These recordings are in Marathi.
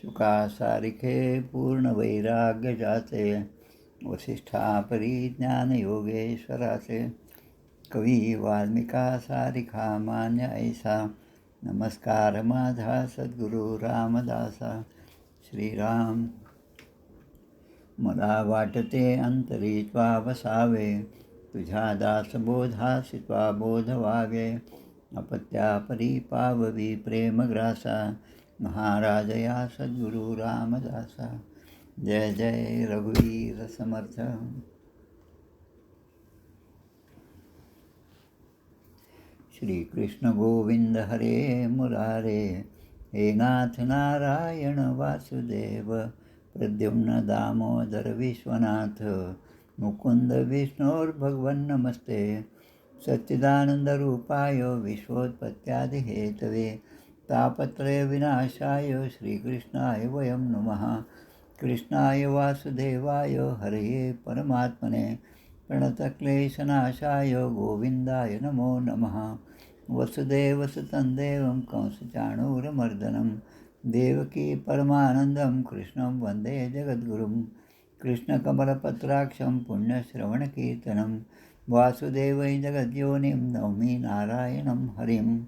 शुकासारिखे पूर्ण वैराग्य जाचे, वसिष्ठा परिज्ञान योगेश्वराचे. कवी वाल्मिका सारिखा मान्य ऐसा, नमस्कार माझा सद्गुरू रामदासा. श्रीराम. मला वाटते अंतरी त्वा वसावे, तुझ्या दासबोधासी त्वा बोध व्हावे. अपत्या परी पाववी प्रेमग्रासा, महाराज या सद्गुरू रामदासा. जय जय रघुवीर समर्थ. श्री कृष्ण गोविंद हरे मुरारे, हे नाथ नारायण वासुदेव. प्रद्युम्न दामोदर विश्वनाथ, मुकुंद विष्णोर्भगवन् नमस्ते. सच्चिदानंदरूपाय विश्वोत्पत्त्यादिहेतवे, तापत्रय विनाशाय श्रीकृष्णाय वयं नमः. कृष्णाय वासुदेवाय हरये परमात्मने, प्रणतक्लेशनाशाय गोविंदाय नमो नमः. वसुदेवसुतं देवं कंसचाणूरमर्दनं, देवकी परमानन्दं कृष्णं वन्दे जगद्गुरुं. कृष्णकमलपत्राक्षं पुण्यश्रवणकीर्तनं, वासुदेवै जगद्योनिं नौमि नारायणं हरिं.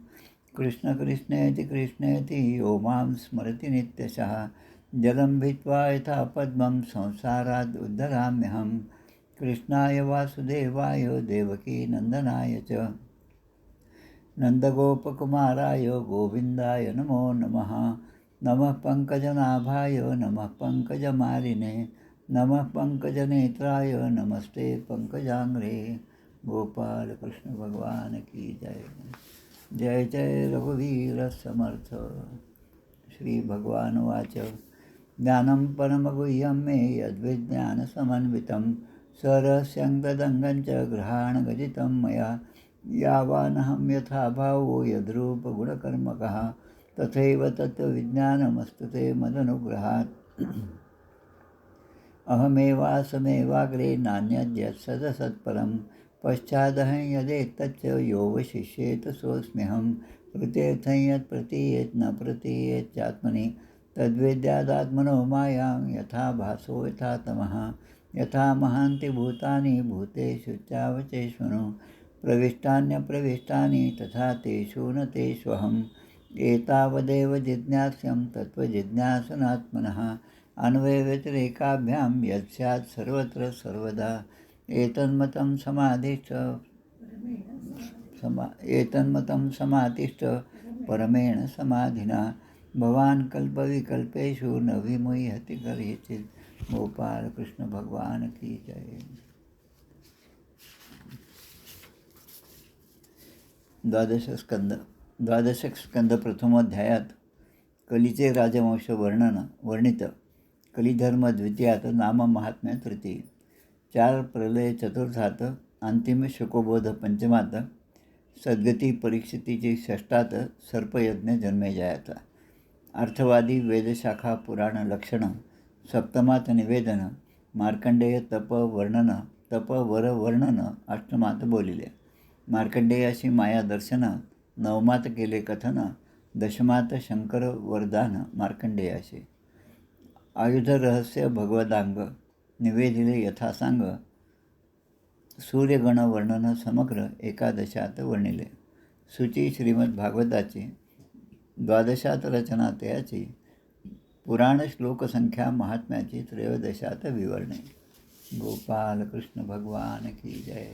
कृष्ण कृष्णेति कृष्णेति यो मां स्मरति नित्यशः, जलं भित्त्वा यथा पद्मं संसाराद् उद्धराम्यहं. कृष्णाय वासुदेवाय देवकी नन्दनाय च, नन्दगोपकुमाराय गोविन्दाय नमो नमः. नमः पङ्कजनाभाय नमः पङ्कजमालिने, नमः पङ्कजनेत्राय नमस्ते पङ्कजाङ्घ्रे. गोपाल कृष्ण भगवान की जय. जय जय रघुवीर समर्थ. श्री भगवान वाच, ज्ञानं परमगुह्यं मे यद्विज्ञानसमन्वितं, सरहस्यं तदङ्गं च ग्रहाणगजितं मया. यावानहं यथा भावो यद्रूपगुणकर्मकः, तथैव तत्त्वविज्ञानमस्तु ते मदनुग्रहात्. अहमेवासमेवाग्रे नान्यद्यत्सदसत्परं, पश्चादहं यदेतच्च योऽवशिष्येत सोऽस्म्यहं. प्रत्यर्थं यत् प्रतीयेत् न प्रतीयेच्चात्मनि, तद्विद्यादात्मनो मायां यथा भासो यथा तमः. यथा महान्ति भूतानि भूतेषु चावचेष्वनु, प्रविष्टान्यप्रविष्टानि तथा तेषु न तेष्वहम्. एतावदेव जिज्ञास्यं तत्त्वजिज्ञासनात्मनः, अन्वयव्यतिरेकाभ्यां यत् सर्वत्र सर्वदा. एतन्मतं समातिष्ठ परमेण समाधिना, भवान् कल्पविकल्पेषु न विमुह्यति कदाचित्. गोपाल कृष्ण भगवान की जय. द्वादश स्कंद प्रथमोध्यायात कलीचे राजवंश वर्णित. कलिधर्म द्वितीयात, नाम महात्म्य तृतीय. चार प्रलय चतुर्थात, अंतिम शुकोबोध पंचमात, सद्गती परीक्षितीची षष्ठात, सर्पयज्ञ जन्मेजयात. अर्थवादी वेदशाखा पुराण लक्षण सप्तमात निवेदन, मार्कंडेय तप वर वर्णन अष्टमात बोलिले. मार्कंडेयाशी माया दर्शन, नवमात केले कथन, दशमात शंकर वरदान मार्कंडेयाशी. आयुध रहस्य भगवदांग निवेदिले यथासांग, सूर्यगण वर्णन समग्र एकादशात वर्णिले. सूची श्रीमद भागवताची, द्वादशात रचना तयाची, पुराण श्लोकसंख्या महात्म्याची त्रयोदशात विवरणे. गोपाल कृष्ण भगवान की जय.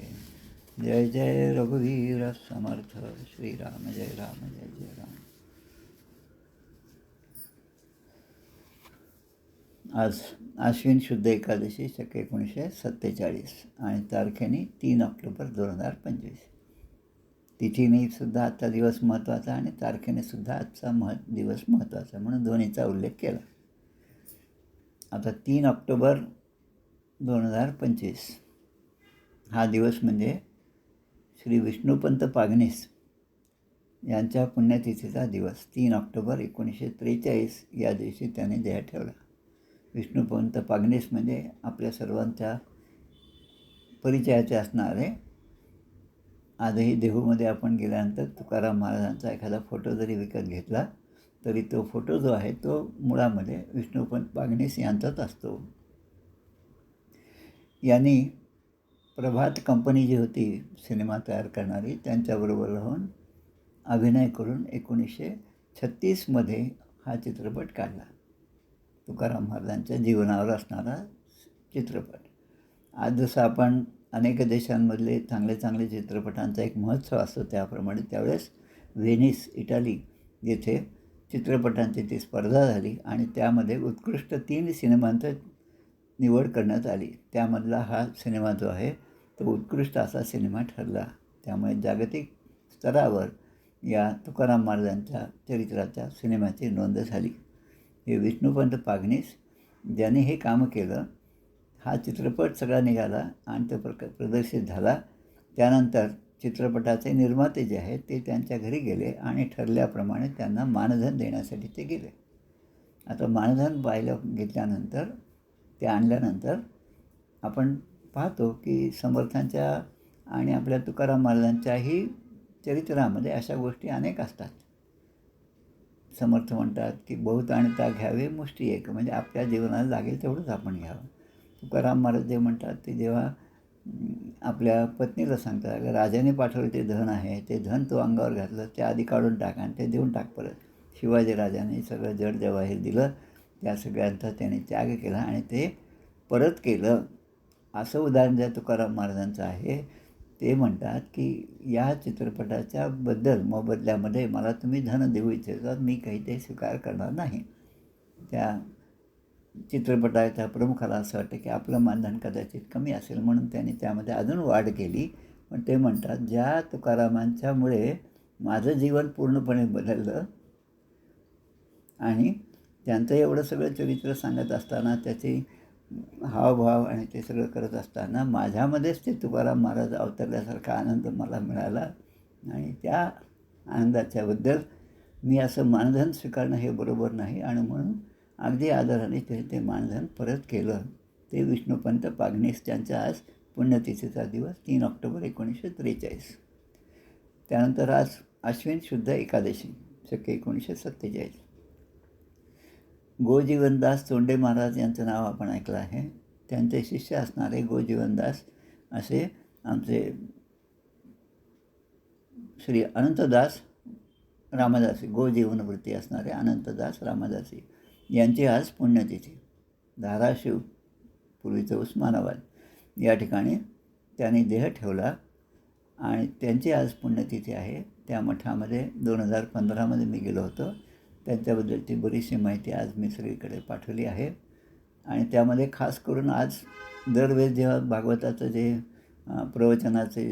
जय जय रघुवीर समर्थ. श्रीराम जय राम जय जय राम. आज आश्विन शुद्ध एकादशी शके 1947 आणि तारखेने 3 ऑक्टोबर 2025. तिथीने सुद्धा आजचा दिवस महत्त्वाचा आणि तारखेने सुद्धा आजचा दिवस महत्त्वाचा म्हणून दोन्हीचा उल्लेख केला. आता 3 ऑक्टोबर 2025 हा दिवस म्हणजे श्री विष्णुपंत पागनीस यांच्या पुण्यतिथीचा दिवस. 3 ऑक्टोबर 1943 या दिवशी त्याने देह ठेवला. विष्णुपंत पागनीस म्हणजे आपल्या सर्वांच्या परिचयाचे असणारे. आजही देहूमध्ये आपण गेल्यानंतर तुकाराम महाराजांचा एखादा फोटो जरी विकत घेतला तरी तो फोटो जो आहे तो मुळामध्ये विष्णुपंत पागनीस यांचाच असतो. यांनी प्रभात कंपनी जी होती सिनेमा तयार करणारी त्यांच्याबरोबर राहून अभिनय करून 1936मध्ये हा चित्रपट काढला. तुकाराम महाराजांच्या जीवनावर असणारा चित्रपट. आज जसं आपण अनेक देशांमधले चांगले चांगले चित्रपटांचा एक महोत्सव असतो त्याप्रमाणे त्यावेळेस व्हेनिस इटाली येथे चित्रपटांची ती स्पर्धा झाली आणि त्यामध्ये उत्कृष्ट 3 सिनेमांचं निवड करण्यात आली. त्यामधला हा सिनेमा जो आहे तो उत्कृष्ट असा सिनेमा ठरला. त्यामुळे जागतिक स्तरावर या तुकाराम महाराजांच्या चरित्राच्या सिनेमाची नोंद झाली. हे विष्णुपंत पागनीस ज्यांनी हे काम केलं. हा चित्रपट सगळा निघाला आणि तो प्रदर्शित झाला. त्यानंतर चित्रपटाचे निर्माते जे आहेत ते त्यांच्या घरी गेले आणि ठरल्याप्रमाणे त्यांना मानधन देण्यासाठी ते गेले. आता मानधन घेतल्यानंतर ते आणल्यानंतर आपण पाहतो की समर्थांच्या आणि आपल्या तुकाराम महाराजांच्याही चरित्रामध्ये अशा गोष्टी अनेक असतात. समर्थ म्हणतात की बहुत आणता घ्यावे मुष्टी एक, म्हणजे आपल्या जीवनाला लागेल तेवढंच आपण घ्यावं. तुकाराम महाराज जे म्हणतात ते जेव्हा आपल्या पत्नीला सांगतात, अगं राजाने पाठवलं ते धन आहे, ते धन तो अंगावर घातलं, ते आधी काढून टाक आणि ते देऊन टाक परत. शिवाजी राजाने सगळं जड जवाहीर दिलं, त्या सगळ्यांचा त्याने त्याग केला आणि ते परत केलं. असं उदाहरण ज्या तुकाराम महाराजांचं आहे. ते म्हणतात की या चित्रपटाच्या मोबदल्यामध्ये मला तुम्ही धन देऊ इच्छितात, मी काही ते स्वीकार करणार नाही. त्या चित्रपटाच्या प्रमुखाला असं वाटतं की आपलं मानधन कदाचित कमी असेल म्हणून त्यांनी त्यामध्ये अजून वाढ केली. पण ते म्हणतात ज्या तुकारामांच्यामुळे माझं जीवन पूर्णपणे बदललं आणि त्यांचं एवढं सगळं चरित्र सांगत असताना त्याचे हावभाव आणि ते सगळं करत असताना माझ्यामध्येच ते तुकाराम महाराज अवतरल्यासारखा आनंद मला मिळाला आणि त्या आनंदाच्याबद्दल मी असं मानधन स्वीकारणं हे बरोबर नाही आणि म्हणून अगदी आदराने ते मानधन परत केलं. ते विष्णुपंत पागनीस त्यांचा आज पुण्यतिथीचा दिवस 3 ऑक्टोबर 1943. त्यानंतर आज अश्विन शुद्ध एकादशी शके 1947. गोजीवनदास तोंडे महाराज यांचं नाव आपण ऐकलं आहे. त्यांचे शिष्य असणारे गोजीवनदास असे आमचे श्री अनंतदास रामदासी, गोजीवनवृत्ती असणारे अनंतदास रामदासी यांची आज पुण्यतिथी. धाराशिव, पूर्वीचं उस्मानाबाद, या ठिकाणी त्यांनी देह ठेवला आणि त्यांची आज पुण्यतिथी आहे. त्या मठामध्ये 2015मध्ये मी गेलो होतो. त्यांच्याबद्दलची बरीचशी माहिती आज मी सगळीकडे पाठवली आहे आणि त्यामध्ये खास करून आज दरवेळेस जेव्हा भागवताचं जे प्रवचनाचे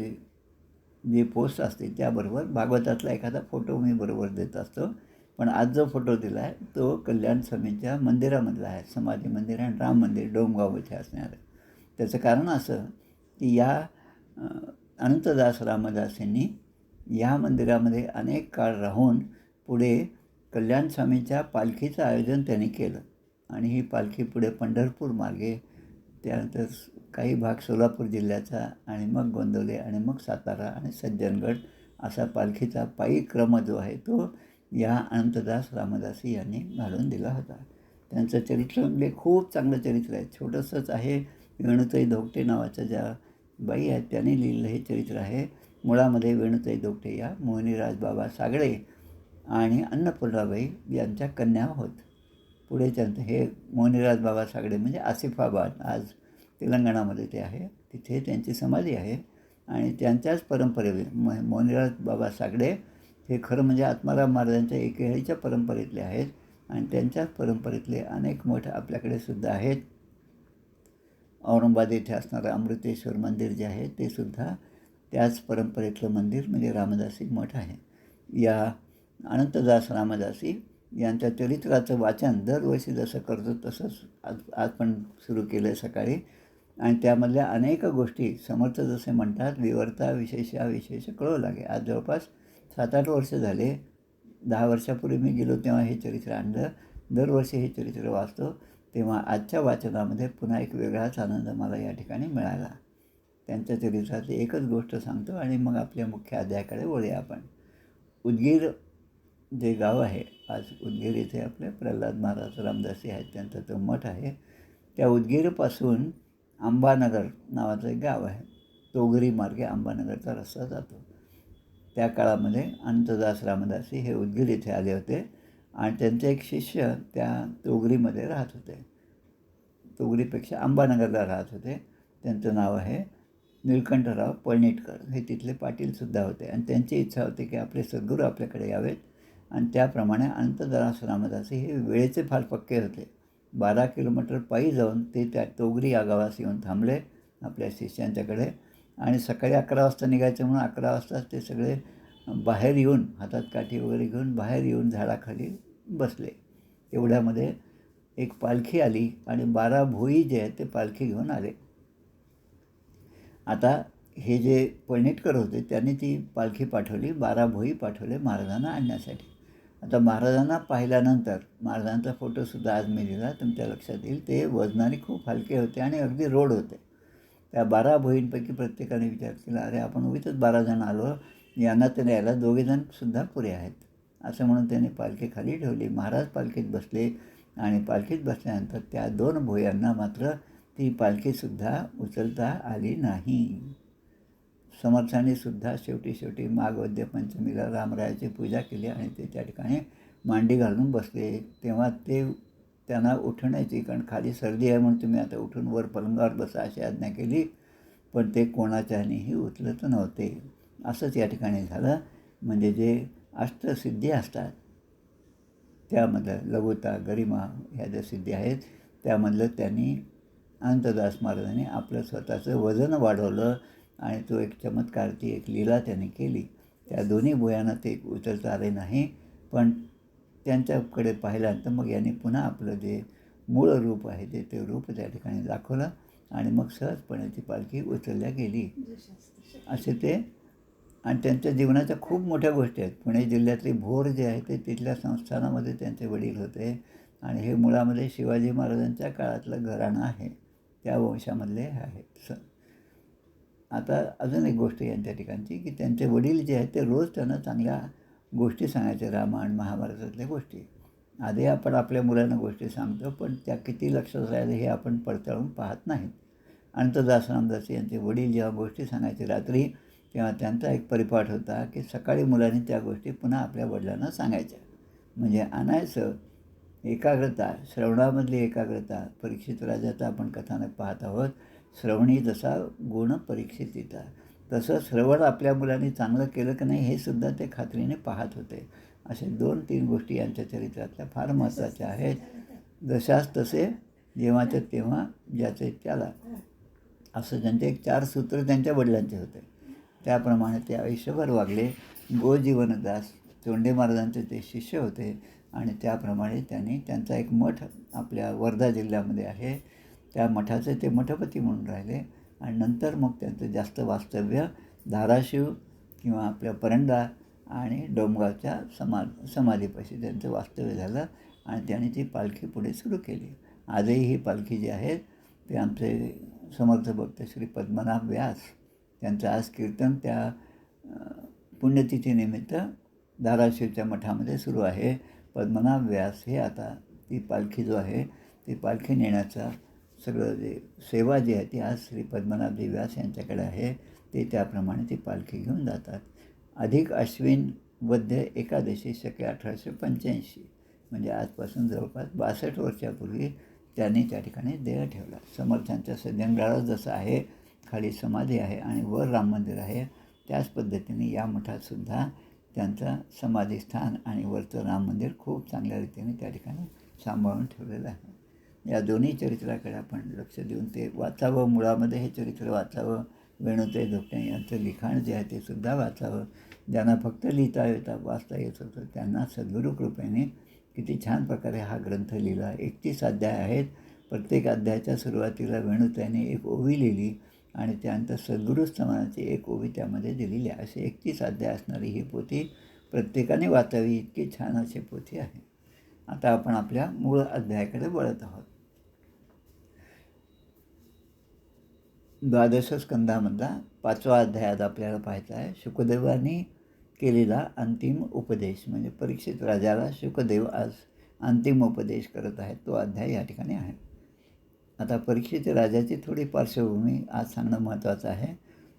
जे पोस्ट असते त्याबरोबर भागवतातला एखादा फोटो मी बरोबर देत असतो. पण आज जो फोटो दिला आहे तो कल्याण स्वामींच्या मंदिरामधला आहे. समाधी मंदिर आणि राम मंदिर डोमगाव इथे असणार आहे. त्याचं कारण असं की या अनंतदास रामदास यांनी या मंदिरामध्ये अनेक काळ राहून पुढे कल्याण स्वामींच्या पालखीचं आयोजन त्यांनी केलं आणि ही पालखी पुढे पंढरपूर मार्गे, त्यानंतर काही भाग सोलापूर जिल्ह्याचा आणि मग गोंदवले आणि मग सातारा आणि सज्जनगड असा पालखीचा पायी क्रम जो आहे तो या अनंतदास रामदासी यांनी घालून दिला होता. त्यांचं चरित्र म्हणजे खूप चांगलं चरित्र आहे. छोटंसंच आहे. वेणुताई धोकटे नावाच्या ज्या बाई आहेत त्यांनी लिहिलेलं हे चरित्र आहे. मुळामध्ये वेणुताई धोकटे या मोहिनीराज बाबा सागडे आणि अन्नपूर्णाबाई यांच्या कन्या होत. पुढे त्यांचं हे मोहिनीराज बाबा सागडे म्हणजे आसिफाबाद, आज तेलंगणामध्ये ते आहे, तिथे त्यांची समाधी आहे आणि त्यांच्याच परंपरेने मोहिनीराज बाबा सागडे हे खरं म्हणजे आत्माराम महाराजांच्या एकेळीच्या परंपरेतले आहेत आणि त्यांच्याच परंपरेतले अनेक मठ आपल्याकडे सुद्धा आहेत. औरंगाबाद येथे असणारं अमृतेश्वर मंदिर जे आहे ते सुद्धा त्याच परंपरेतलं मंदिर म्हणजे रामदासी मठ आहे. या अनंतदास रामदासी यांच्या चरित्राचं वाचन दरवर्षी जसं करतो तसंच आज पण सुरू केलं आहे सकाळी आणि त्यामधल्या अनेक गोष्टी समर्थ जसे म्हणतात विवर्ता विशेषा विशेष कळू लागे. आज जवळपास 7-8 वर्ष झाले. 10 वर्षापूर्वी मी गेलो तेव्हा हे चरित्र आणलं. दरवर्षी हे चरित्र वाचतो तेव्हा आजच्या वाचनामध्ये पुन्हा एक वेगळाच आनंद मला या ठिकाणी मिळाला. त्यांच्या चरित्रातली एकच गोष्ट सांगतो आणि मग आपल्या मुख्य अध्यायाकडे वळूया आपण. उदगीर जे गाव आहे आज उदगीर इथे आपले प्रल्हाद महाराज रामदासी आहेत, त्यांचा तो मठ आहे. त्या उदगीरपासून अंबानगर नावाचं एक गाव आहे. तोगरी मार्गे अंबानगरचा रस्ता जातो. त्या काळामध्ये अनंतदास रामदासी हे उदगीर इथे आले होते आणि त्यांचे एक शिष्य त्या तोगरीमध्ये राहत होते. तोगरीपेक्षा अंबानगरला राहत होते. त्यांचं नाव आहे निळकंठराव पळणिटकर. हे तिथले पाटीलसुद्धा होते आणि त्यांची इच्छा होती की आपले सद्गुरू आपल्याकडे यावेत आणि त्याप्रमाणे अनंतदास रामदासी हे वेळेचे फार पक्के होते. 12 किलोमीटर पायी जाऊन ते त्या तोगरी या गावास येऊन थांबले आपल्या शिष्यांच्याकडे आणि सकाळी 11 वाजता निघायचं म्हणून 11 वाजताच ते सगळे बाहेर येऊन हातात काठी वगैरे घेऊन बाहेर येऊन झाडाखाली बसले. एवढ्यामध्ये एक पालखी आली आणि 12 भोई जे आहेत ते पालखी घेऊन आले. आता हे जे पळणिटकर होते त्यांनी ती पालखी पाठवली, 12 भोई पाठवले महाराजांना आणण्यासाठी. आता महाराजांना पाहिल्यानंतर महाराजांचा फोटोसुद्धा आज मी दिला, तुमच्या लक्षात येईल. ते वजनाने खूप हलके होते आणि अगदी रोड होते. त्या 12 भोईंपैकी प्रत्येकाने विचार केला, अरे आपण उगीचच 12 जण आलो, यांना तर यायला 2 जणसुद्धा पुरे आहेत. असं म्हणून त्यांनी पालखी खाली ठेवली. महाराज पालखीत बसले आणि पालखीत बसल्यानंतर त्या 2 भोयांना मात्र ती पालखीसुद्धा उचलता आली नाही. समर्थांनीसुद्धा शेवटी माघवद्य पंचमीला रामरायाची पूजा केली आणि ते त्या ठिकाणी मांडी घालून बसले. तेव्हा त्यांना उठण्याची, कारण खाली सर्दी आहे म्हणून तुम्ही आता उठून वर पलंगावर बसा अशी आज्ञा केली, पण ते कोणाच्यानेही उचलत नव्हते. असंच या ठिकाणी झालं. म्हणजे जे अष्टसिद्धी असतात त्यामधलं लघुता, गरिमा ह्या ज्या सिद्धी आहेत त्यामधलं त्यांनी अनंतदास महाराजांनी आपलं स्वतःचं वजन वाढवलं आणि तो एक चमत्कार, ती एक लीला त्यांनी केली. त्या दोन्ही भुयांना ते उचलता आले नाही, पण त्यांच्याकडे पाहिल्यानंतर मग यांनी पुन्हा आपलं जे मूळ रूप आहे ते रूप त्या ठिकाणी दाखवलं आणि मग सहजपणे ती पालखी उचलल्या गेली. असे ते आणि त्यांच्या जीवनाच्या खूप मोठ्या गोष्टी आहेत. पुणे जिल्ह्यातली भोर जे आहे ते तिथल्या संस्थानामध्ये त्यांचे वडील होते आणि हे मुळामध्ये शिवाजी महाराजांच्या काळातलं घराणं आहे, त्या वंशामधले आहेत. आता अजून एक गोष्ट यांच्या ठिकाणची की त्यांचे वडील जे आहेत ते रोज त्यांना चांगल्या गोष्टी सांगायचे, रामायण महाभारतातल्या गोष्टी. आधी आपण आपल्या मुलांना गोष्टी सांगतो, पण त्या किती लक्षात राहिलं हे आपण पडताळून पाहत नाहीत. अनंतदास रामदासी यांचे वडील जेव्हा गोष्टी सांगायचे रात्री, तेव्हा त्यांचा एक परिपाठ होता की सकाळी मुलांनी त्या गोष्टी पुन्हा आपल्या वडिलांना सांगायच्या. म्हणजे आणायचं एकाग्रता, श्रवणामधली एकाग्रता. परीक्षित राजाचा आपण कथानक पाहत आहोत. श्रवणी जसा गुण परीक्षितीचा, तसं श्रवण आपल्या मुलांनी चांगलं केलं की नाही हे सुद्धा ते खात्रीने पाहत होते. असे 2-3 गोष्टी यांच्या चरित्रातल्या फार महत्त्वाच्या आहेत. जशास तसे, जेव्हाच्या तेव्हा, ज्याचे त्याला, असं त्यांचे एक 4 सूत्र त्यांच्या वडिलांचे होते. त्याप्रमाणे ते आयुष्यभर वागले. गोजीवनदास तोंडे महाराजांचे ते शिष्य होते आणि त्याप्रमाणे त्यांनी त्यांचा एक मठ आपल्या वर्धा जिल्ह्यामध्ये आहे, त्या मठाचे ते मठपती म्हणून राहिले आणि नंतर मग त्यांचं जास्त वास्तव्य धाराशिव किंवा आपल्या परंडा आणि डोमगावच्या समाधीपाशी त्यांचं वास्तव्य झालं आणि त्यांनी ती पालखी पुढे सुरू केली. आजही ही पालखी जी आहे ते आमचे समर्थ भक्त श्री पद्मनाभ व्यास त्यांचं आज कीर्तन त्या पुण्यतिथीनिमित्त धाराशिवच्या मठामध्ये सुरू आहे. पद्मनाभ व्यास हे आता ती पालखी जो आहे ती पालखी नेण्याचा सगळं जे सेवा जी आहे ती आज श्री पद्मनाभजी व्यास यांच्याकडे आहे. ते त्याप्रमाणे ती पालखी घेऊन जातात. अधिक अश्विन वद्य एकादशी शके 1885, म्हणजे आजपासून जवळपास 62 वर्षापूर्वी त्यांनी त्या ठिकाणी देह ठेवला. समर्थांच्या सज्जनगडावर जसं आहे, खाली समाधी आहे आणि वर राम मंदिर आहे, त्याच पद्धतीने या मठातसुद्धा त्यांचं समाधीस्थान आणि वरचं राम मंदिर खूप चांगल्या रीतीने त्या ठिकाणी सांभाळून ठेवलेलं आहे. या दोन्ही चरित्राकडे आपण लक्ष देऊन ते वाचावं. मुळामध्ये हे चरित्र वाचावं. वेणुताई धोकटे यांचं लिखाण जे आहे ते सुद्धा वाचावं. ज्यांना फक्त लिहिता येता वाचता येत होतं त्यांना सद्गुरू कृपेने किती छान प्रकारे हा ग्रंथ लिहिला. 31 अध्याय आहेत. प्रत्येक अध्यायाच्या सुरुवातीला वेणुताईने एक ओवी लिहिली आणि त्यानंतर सद्गुरू स्तवनाची एक ओवी त्यामध्ये दिलेली आहे. असे 31 अध्याय असणारी ही पोथी प्रत्येकाने वाचावी, इतकी छान अशी पोथी आहे. आता आपण आपल्या मूळ अध्यायाकडे वळत आहोत. 12 स्कंदामधला 5वा अध्यायात आपल्याला पाहायचा आहे. शुकदेवांनी केलेला अंतिम उपदेश, म्हणजे परीक्षित राजाला शुकदेव आज अंतिम उपदेश करत आहेत, तो अध्याय या ठिकाणी आहे. आता परीक्षित राजाची थोडी पार्श्वभूमी आज सांगणं महत्त्वाचं आहे.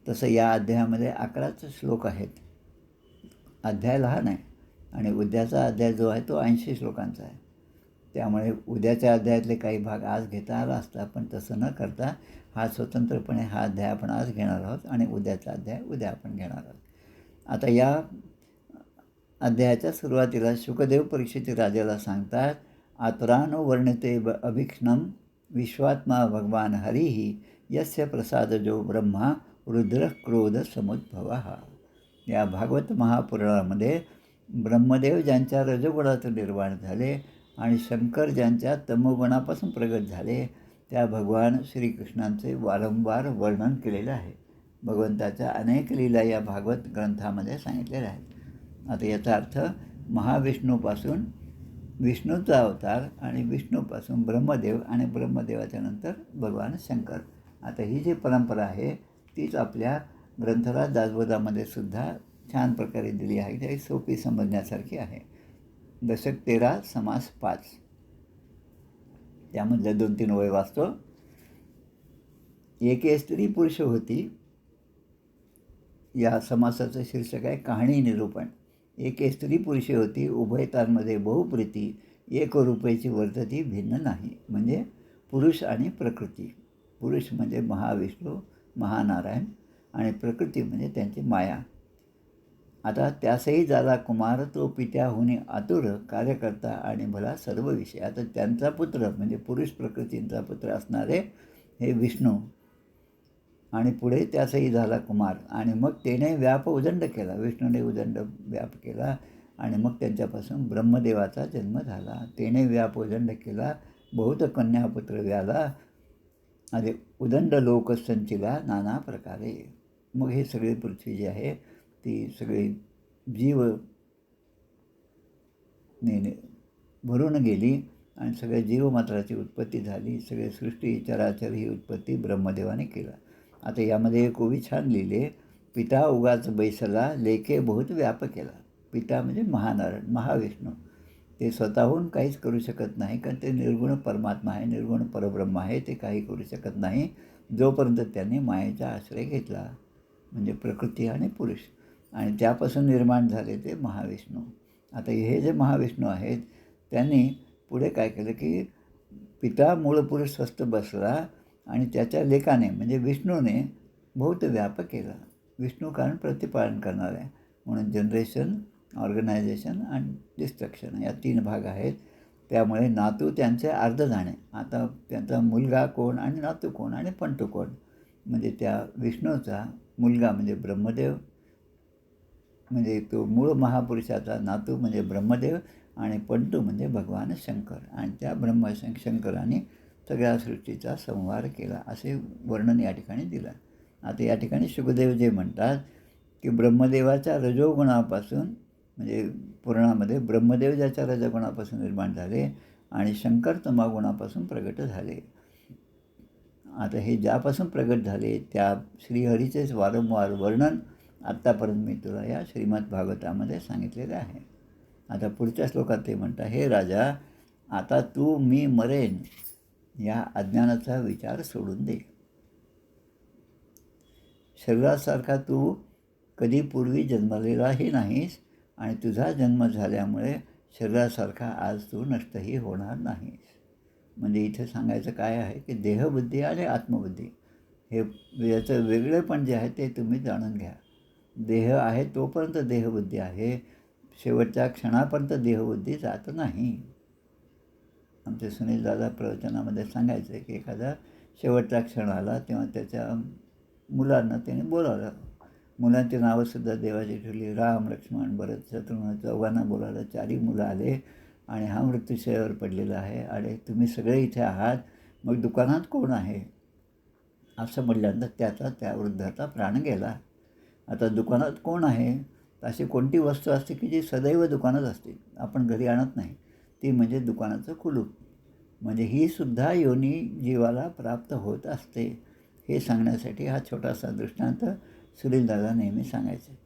तसं या अध्यायामध्ये 11च श्लोक आहेत. अध्याय लहान आहे आणि उद्याचा अध्याय जो आहे तो 80 श्लोकांचा आहे. त्यामुळे उद्याच्या अध्यायातले काही भाग आज घेता आला असता, पण तसं न करता हा स्वतंत्रपणे हा अध्याय आपण आज घेणार आहोत आणि उद्याचा अध्याय उद्या आपण घेणार आहोत. आता या अध्यायाच्या सुरुवातीला शुकदेव परीक्षित राजाला सांगतात, आतुरानो वर्णते अभीक्ष्णम विश्वात्मा भगवान हरिही यस्य प्रसादजो ब्रह्मा रुद्र क्रोध समुद्भवः. या भागवत महापुराणामध्ये ब्रह्मदेव ज्यांच्या रजोगुणातून निर्माण झाले आणि शंकर ज्यांच्या तमोगुणापासून प्रगट झाले, त्या भगवान श्रीकृष्णांचे वारंवार वर्णन केलेलं आहे. भगवंताच्या अनेक लीला या भागवत ग्रंथामध्ये सांगितलेल्या आहेत. आता याचा अर्थ महाविष्णूपासून विष्णूचा अवतार आणि विष्णूपासून ब्रह्मदेव आणि ब्रह्मदेवाच्या नंतर भगवान शंकर. आता ही जी परंपरा आहे तीच आपल्या ग्रंथराज दासबोधामध्ये सुद्धा छान प्रकारे दिली आहे. ती सोपी समजण्यासारखी आहे. दशक 13 समास 5 त्यामधल्या 2-3 ओळी वाचतो. एके स्त्री पुरुष होती. या समासाचं शीर्षक आहे कहाणी निरूपण. एके स्त्री पुरुषे होती, उभयतांमध्ये बहुप्रीती, एक रूपेची वर्तती भिन्न नाही. म्हणजे पुरुष आणि प्रकृती. पुरुष म्हणजे महाविष्णू महानारायण आणि प्रकृती म्हणजे त्यांची माया. आता त्यासही झाला कुमार, तो पित्याहुनी आतुर, कार्यकर्ता आणि भला सर्व विषय. आता त्यांचा पुत्र म्हणजे पुरुष प्रकृतींचा पुत्र असणारे हे विष्णू आणि पुढे त्यासही झाला कुमार आणि मग त्याने व्याप उदंड केला. विष्णूने उदंड व्याप केला आणि मग त्यांच्यापासून ब्रह्मदेवाचा जन्म झाला. त्याने व्याप उदंड केला, बहुत कन्यापुत्र व्याला, आणि उदंड लोक संचिला नाना प्रकारे. मग हे सगळी पृथ्वी जी आहे ती सगळी जीव भरून गेली आणि सगळ्या जीवमात्राची उत्पत्ती झाली. सगळे सृष्टी चराचर ही उत्पत्ती ब्रह्मदेवाने केला. आता यामध्ये एक ओवी छान लिहिली, पिता उगाच बैसला, लेखे बहुत व्याप केला. पिता म्हणजे महानारायण महाविष्णू. ते स्वतःहून काहीच करू शकत नाही, कारण ते निर्गुण परमात्मा आहे, निर्गुण परब्रह्म आहे. ते काही करू शकत नाही जोपर्यंत त्यांनी मायेचा आश्रय घेतला, म्हणजे प्रकृती आणि पुरुष, आणि त्यापासून निर्माण झाले ते महाविष्णू. आता हे जे महाविष्णू आहेत त्यांनी पुढे काय केलं की पिता मूळ पुरुष स्वस्थ बसला आणि त्याच्या लेकाने म्हणजे विष्णूने बहुत व्याप केला. विष्णू कारण प्रतिपालन करणार आहे, म्हणून जनरेशन, ऑर्गनायझेशन आणि डिस्ट्रक्शन या 3 भाग आहेत. त्यामुळे नातू त्यांचे अर्ध जाणे. आता त्यांचा मुलगा कोण आणि नातू कोण आणि पंटू कोण, म्हणजे त्या विष्णूचा मुलगा म्हणजे ब्रह्मदेव, म्हणजे तो मूळ महापुरुषाचा नातू म्हणजे ब्रह्मदेव आणि पंटू म्हणजे भगवान शंकर. आणि त्या शंकराने सगळ्या सृष्टीचा संहार केला, असे वर्णन या ठिकाणी दिलं. आता या ठिकाणी शुकदेव जे म्हणतात की ब्रह्मदेवाच्या रजोगुणापासून, म्हणजे पुराणामध्ये ब्रह्मदेव ज्याच्या रजोगुणापासून निर्माण झाले आणि शंकर तमागुणापासून प्रगट झाले. आता हे ज्यापासून प्रगट झाले त्या श्रीहरीचेच वारंवार वर्णन आत्तापर्यंत मी तुला या श्रीमद भागवतामध्ये सांगितलेलं आहे. आता पुढच्या श्लोकात ते म्हणतात, हे राजा, आता तू मी मरेन या अज्ञानाचा विचार सोडून दे. शरीरासारखा तू कधी पूर्वी जन्मलेलाही नाहीस आणि तुझा जन्म झाल्यामुळे शरीरासारखा आज तू नष्टही होणार नाहीस. म्हणजे इथे सांगायचं काय आहे की देहबुद्धी आणि आत्मबुद्धी हे याचं वेगळेपण जे आहे ते तुम्ही जाणून घ्या. देह आहे तोपर्यंत देहबुद्धी आहे, शेवटच्या क्षणापर्यंत देहबुद्धी जात नाही. आमचे सुनील दादा प्रवचनामध्ये सांगायचे की एखादा शेवटचा क्षण आला तेव्हा त्याच्या मुलांना त्याने बोलावलं. मुलांची नावंसुद्धा देवाची ठेवली, राम लक्ष्मण भरत शत्रुघ्न, चौघांना बोलावलं. 4ही मुलं आले आणि हा मृत्यूशय्यावर पडलेला आहे, आणि तुम्ही सगळे इथे आहात, मग दुकानात कोण आहे असं म्हटल्यानंतर त्याचा त्या वृद्धाचा प्राण गेला. आता दुकानात कोण आहे, अशी कोणती वस्तू असते की जी सदैव दुकानात असते, आपण घरी आणत नाही, ती म्हणजे दुकानाचं कुलूप. म्हणजे ही सुद्धा योनी जीवाला प्राप्त होत असते, हे सांगण्यासाठी हा छोटासा दृष्टांत सुनीलदादा नेहमी सांगायचे.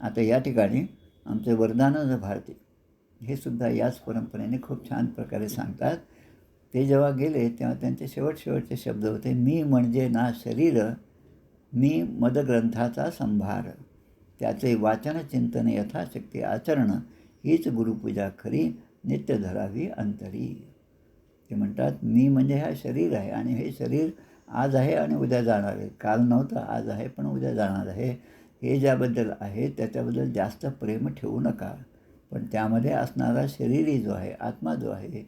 आता या ठिकाणी आमचे वरदानंद भारती हे सुद्धा याच परंपरेने खूप छान प्रकारे सांगतात. ते जेव्हा गेले तेव्हा त्यांचे शेवटचे शब्द होते, मी म्हणजे ना शरीर, मी मदग्रंथाचा संभार, त्याचे वाचन चिंतन यथाशक्ती आचरण, हीच गुरुपूजा खरी, नित्य धरावी अंतरी. ते म्हणतात मी म्हणजे हा शरीर आहे आणि हे शरीर आज आहे आणि उद्या जाणार आहे. काल नव्हतं, आज आहे पण उद्या जाणार आहे. हे ज्याबद्दल आहे त्याच्याबद्दल जास्त प्रेम ठेवू नका. पण त्यामध्ये असणारा शरीरी जो आहे, आत्मा जो आहे,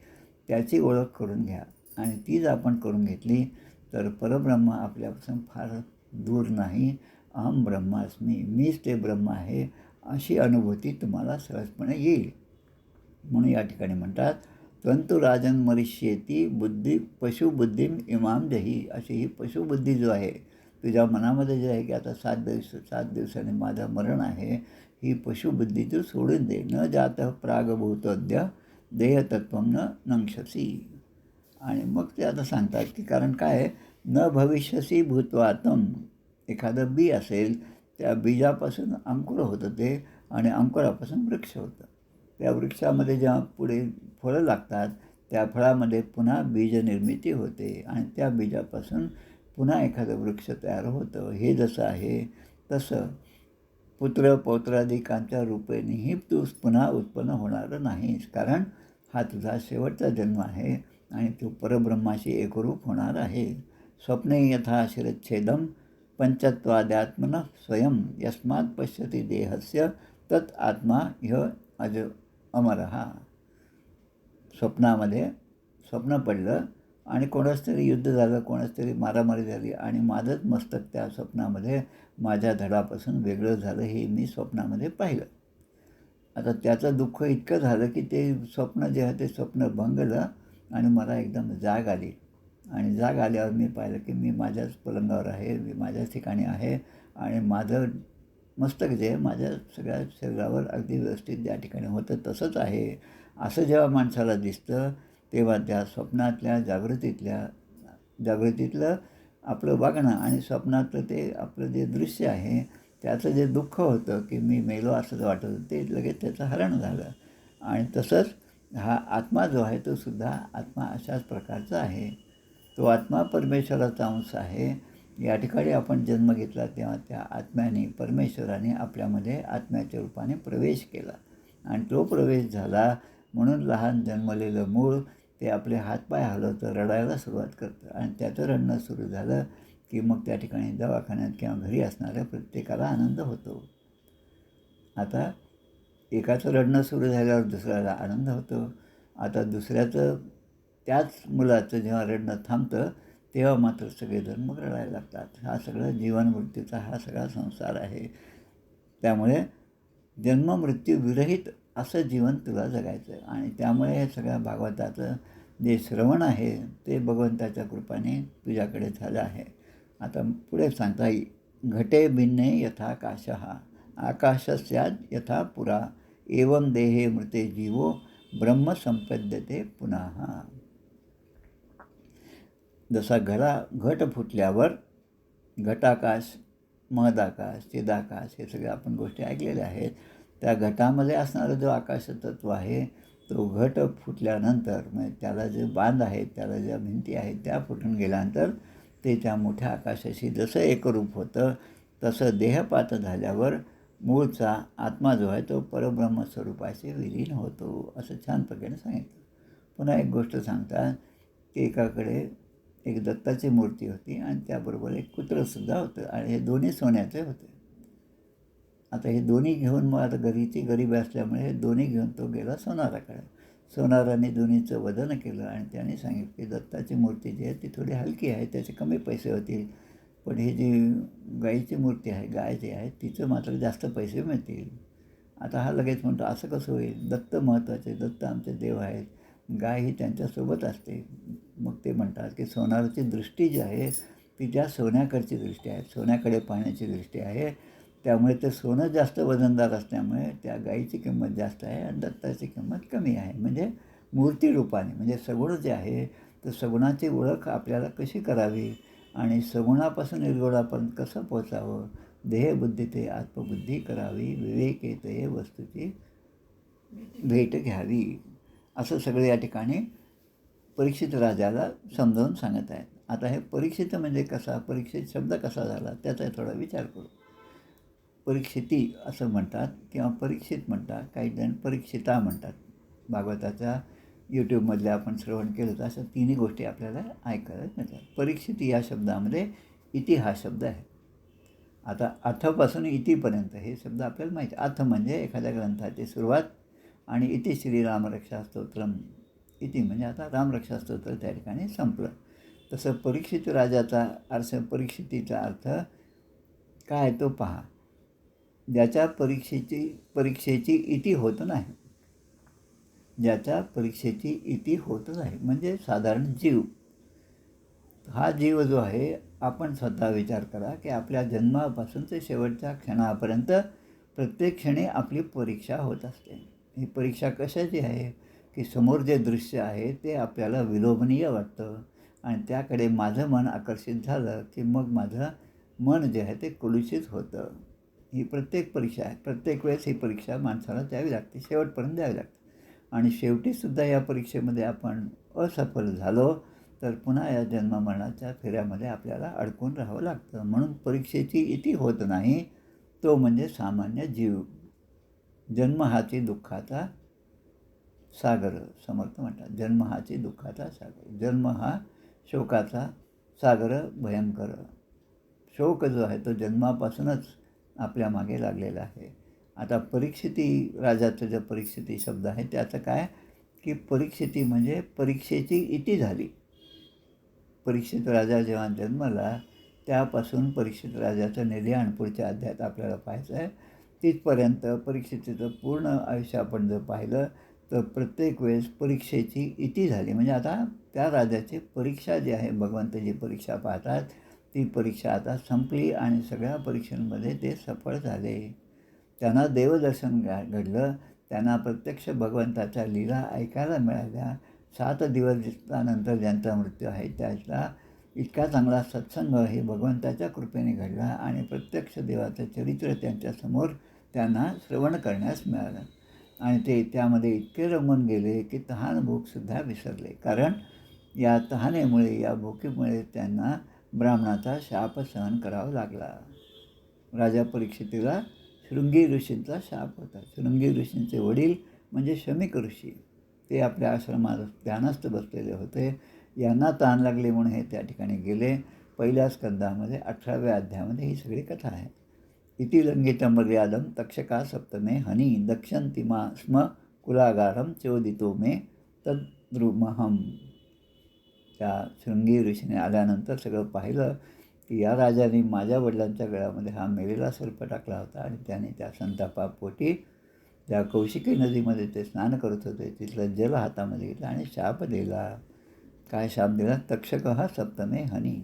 त्याची ओळख करून घ्या. आणि तीच आपण करून घेतली तर परब्रह्म आपल्यापासून फार दूर नाही. अहम ब्रह्मास्मी, मीच ते ब्रह्म आहे, अशी अनुभूती तुम्हाला सहजपणे येईल. म्हणून या ठिकाणी म्हणतात, त्वंतु राजन मरिष्येती बुद्धी पशुबुद्धीम इमाम दही. अशी ही पशुबुद्धी जो आहे तुझ्या मनामध्ये जे आहे की आता 7 दिवसांनी माझं मरण आहे, ही पशुबुद्धी तू सोडून दे. न जात प्रागभूतोद्य देहतत्वम न नंक्षसी. आणि मग ते आता सांगतात की कारण काय आहे, न भविष्यसी भूत्वातम. एखादं बी असेल, त्या बीजापासून अंकुर होतं ते आणि अंकुरापासून वृक्ष होतं. त्या वृक्षामध्ये जेव्हा पुढे फळं लागतात, त्या फळामध्ये पुन्हा बीजनिर्मिती होते आणि त्या बीजापासून पुन्हा एखादं वृक्ष तयार होतं. हे जसं आहे तसं पुत्र पौत्रादिकांच्या रूपेनेही तू पुन्हा उत्पन्न होणार नाहीस, कारण हा तुझा शेवटचा जन्म आहे आणि तू परब्रह्माशी एकरूप होणार आहे. स्वप्ने यथा शिरच्छेदम पंचत्वाद्यात्मन स्वयं यस्मात् पश्यति देहस्य तत् आत्मा ह्य अज अमरहा. स्वप्नामध्ये स्वप्न पडलं आणि कोणाच तरी युद्ध झालं, कोणाच तरी मारामारी झाली आणि माझंच मस्तक त्या स्वप्नामध्ये माझ्या धडापासून वेगळं झालं, हे मी स्वप्नामध्ये पाहिलं. आता त्याचं दुःख इतकं झालं की ते स्वप्न जे आहे ते स्वप्न भंगलं आणि मला एकदम जाग आली. आणि जाग आल्यावर मी पाहिलं की मी माझ्याच पलंगावर आहे, मी माझ्याच ठिकाणी आहे आणि माझं मस्तक जे माझ्या सगळ्या शरीरावर अगदी व्यवस्थित ज्या ठिकाणी होतं तसंच आहे. असं जेव्हा माणसाला दिसतं तेव्हा त्या स्वप्नातल्या जागृतीतलं आपलं वागणं आणि स्वप्नातलं ते आपलं जे दृश्य आहे त्याचं जे दुःख होतं की मी मेलो असं वाटत होतं, ते लगेच त्याचं हरण झालं. आणि तसंच हा आत्मा जो आहे तो सुद्धा आत्मा अशाच प्रकारचा आहे. तो आत्मा परमेश्वराचा अंश आहे. या ठिकाणी आपण जन्म घेतला तेव्हा त्या आत्म्याने, परमेश्वराने आपल्यामध्ये आत्म्याच्या रूपाने प्रवेश केला आणि तो प्रवेश झाला म्हणून लहान जन्मलेलं मूळ ते आपले हातपाय हलवतं, रडायला सुरुवात करतं आणि त्याचं रडणं सुरू झालं की मग त्या ठिकाणी दवाखान्यात किंवा घरी असणाऱ्या प्रत्येकाला आनंद होतो. आता एकाचं रडणं सुरू झाल्यावर दुसऱ्याला आनंद होतो. आता दुसऱ्याचं त्याच मुलाचं जेव्हा रडणं थांबतं तेव्हा मात्र सगळेजण मग रडायला लागतात. हा सगळं जीवन मृत्यूचा हा सगळा संसार आहे. त्यामुळे जन्ममृत्यू विरहित असं जीवन तुला जगायचं आणि त्यामुळे हे सगळ्या भागवताचं जे श्रवण आहे ते भगवंताच्या कृपाने तुझ्याकडे झालं आहे. आता पुढे सांगता घटे भिन्ने यथाकाशः आकाशस्याद् यथा पुरा एवं देहे मृते जीवो ब्रह्म संपद्यते पुनः. जसा घट फुटल्यावर घटाकाश, महदाकाश, चिदाकाश हे सगळे आपण गोष्टी ऐकलेल्या आहेत. त्या घटामध्ये असणारं जो आकाशतत्व आहे तो घट फुटल्यानंतर म्हणजे त्याला जे बांध आहेत, त्याला ज्या भिंती आहेत त्या फुटून गेल्यानंतर ते त्या मोठ्या आकाशाशी जसं एकरूप होतं तसं देहपात झाल्यावर मूळचा आत्मा जो आहे तो परब्रह्म स्वरूपाशी विलीन होतो, असं छान प्रकारे सांगितलं. पुन्हा एक गोष्ट सांगतात की एकाकडे एक दत्ताची मूर्ती होती आणि त्याबरोबर एक कुत्रंसुद्धा होतं आणि हे दोन्ही सोन्याचे होते. आता हे दोन्ही घेऊन मग आता गरीब असल्यामुळे हे दोन्ही घेऊन तो गेला सोनाराकडे. सोनाराने दोन्हीचं वजन केलं आणि त्याने सांगितलं की दत्ताची मूर्ती जी आहे ती थोडी हलकी आहे, त्याचे कमी पैसे होतील, पण ही जी गाईची मूर्ती आहे, गाय जी आहे तिचं मात्र जास्त पैसे मिळतील. आता हा लगेच म्हणतो असं कसं होईल, दत्त महत्त्वाचे, दत्त आमचे देव आहेत, गाय ही त्यांच्यासोबत असते. मग ते म्हणतात की सोनाराची दृष्टी जी आहे ती ज्या सोन्याकडची दृष्टी आहे, सोन्याकडे पाहण्याची दृष्टी आहे, त्यामुळे ते सोनं जास्त वजनदार असल्यामुळे त्या गाईची किंमत जास्त आहे आणि दत्ताची किंमत कमी आहे. म्हणजे मूर्ती रूपाने म्हणजे सगुण जे आहे तर सगुणाची ओळख आपल्याला कशी करावी आणि सगुणापासून निर्गुणापर्यंत कसं पोचावं देहबुद्धी ते आत्मबुद्धी करावी, विवेके ते वस्तूची भेट घ्यावी, असं सगळं या ठिकाणी परीक्षित राजाला समजावून सांगत आहेत. आता हे परीक्षित म्हणजे कसा, परीक्षित शब्द कसा झाला त्याचा थोडा विचार करू. परीक्षिती असं म्हणतात किंवा परीक्षित म्हणतात, काही जण परीक्षिता म्हणतात. भागवताच्या यूट्यूबमधल्या आपण श्रवण केलं तर अशा तिन्ही गोष्टी आपल्याला ऐकायला मिळतात. परीक्षिती या शब्दामध्ये इति हा शब्द आहे. आता अथपासून इतिपर्यंत हे शब्द आपल्याला माहिती. अथ म्हणजे एखाद्या ग्रंथाची सुरुवात आणि इति श्रीरामरक्षा स्तोत्रम, इति म्हणजे आता रामरक्षा स्तोत्र त्या ठिकाणी संपलं. तसं परीक्षित राजाचा अर्थ, परीक्षितीचा अर्थ काय तो पहा. ज्याच्या परीक्षेची इति होत नाही, ज्याच्या परीक्षेची इति होत नाही म्हणजे साधारण जीव. हा जीव जो आहे, आपण स्वतः विचार करा की आपल्या जन्मापासून ते शेवटच्या क्षणापर्यंत प्रत्येक क्षणी आपली परीक्षा होत असते. ही परीक्षा कशाची आहे की समोर जे दृश्य आहे ते आपल्याला विलोभनीय वाटतं आणि त्याकडे माझं मन आकर्षित झालं की मग माझं मन जे आहे ते कलुषित होतं. ही प्रत्येक परीक्षा आहे. प्रत्येक वेळेस ही परीक्षा माणसाला द्यावी लागते, शेवटपर्यंत द्यावी लागते. आणि शेवटीसुद्धा या परीक्षेमध्ये आपण असफल झालो तर पुन्हा या जन्ममरणाच्या फेऱ्यामध्ये आपल्याला अडकून राहावं लागतं. म्हणून परीक्षेची इति होत नाही, तो म्हणजे सामान्य जीव. जन्म हाची दुःखाचा सागर, समर्थ म्हणतात. जन्म हाची दुःखाचा सागर. जन्म हा शोकाचा सागर भयंकर. शोक जो आहे तो जन्मापासूनच आपल्या मागे लागलेला आहे. आता परीक्षिती राजाचं जे परीक्षिती शब्द आहे त्याचं काय की परीक्षिती म्हणजे परीक्षेची इति झाली. परीक्षित राजा जेव्हा जन्मला त्यापासून परीक्षित राजाचं निर्याण पुढच्या अध्यायात आपल्याला पाहायचं आहे. तिथपर्यंत परीक्षितीचं पूर्ण आयुष्य आपण जर पाहिलं तर प्रत्येक वेळेस परीक्षेची इति झाली. म्हणजे आता त्या राजाची परीक्षा जी आहे, भगवंत जी परीक्षा पाहतात ती परीक्षा आता संपली आणि सगळ्या परीक्षांमध्ये ते सफळ झाले. त्यांना देवदर्शन घडलं, त्यांना प्रत्यक्ष भगवंताच्या लीला ऐकायला मिळाल्या. 7 दिवसानंतर ज्यांचा मृत्यू आहे त्याचा इतका चांगला सत्संग हे भगवंताच्या कृपेने घडला आणि प्रत्यक्ष देवाचं चरित्र त्यांच्यासमोर त्यांना श्रवण करण्यास मिळालं. आणि ते त्यामध्ये इतके रमून गेले की तहान भूकसुद्धा विसरले. कारण या तहानेमुळे, या भुकेमुळे त्यांना ब्राह्मणाचा शाप सहन करावा लागला. राजा परीक्षितीला शृंगी ऋषींचा शाप होता. शृंगी ऋषींचे वडील म्हणजे शमीक ऋषी, ते आपल्या आश्रमात ध्यानस्थ बसलेले होते. यांना तहान लागली म्हणून हे त्या ठिकाणी गेले. पहिल्या स्कंदामध्ये 18व्या अध्यायामध्ये ही सगळी कथा आहे. इति लंघितं मर्यादं तक्षका सप्तमे हनी दक्षंतिमा स्म कुलागारम चोदितो मे तद्रुमहम. त्या शृंगी ऋषीने आल्यानंतर सगळं पाहिलं की या राजाने माझ्या वडिलांच्या गळ्यामध्ये हा मेलेला सर्प टाकला होता आणि त्याने त्या संतापापोटी त्या कौशिकी नदीमध्ये ते स्नान करत होते तिथलं जल हातामध्ये घेतलं आणि शाप दिला. काय शाप दिला? तक्षक हा सप्तमे हनी,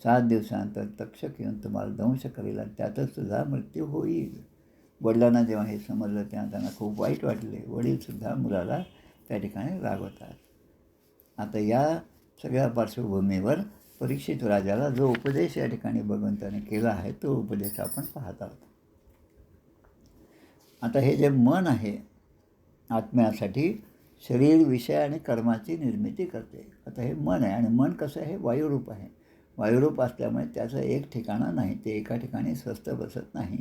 7 दिवसानंतर तक्षक येऊन तुम्हाला दंश करेल आणि त्यातच तुझा मृत्यू होईल. वडिलांना जेव्हा हे समजलं तेव्हा त्यांना खूप वाईट वाटले. वडीलसुद्धा मुलाला त्या ठिकाणी रागवतात. आता या सगळ्या पार्श्वभूमीवर परीक्षित राजाला जो उपदेश या ठिकाणी भगवंताने केला आहे तो उपदेश आपण पाहत आहोत. आता हे जे मन आहे आत्म्यासाठी शरीर, विषय आणि कर्माची निर्मिती करते. आता हे मन आहे आणि मन कसं आहे? वायुरूप आहे. वायुरूप असल्यामुळे त्याचं एक ठिकाणा नाही, ते एका ठिकाणी स्वस्थ बसत नाही.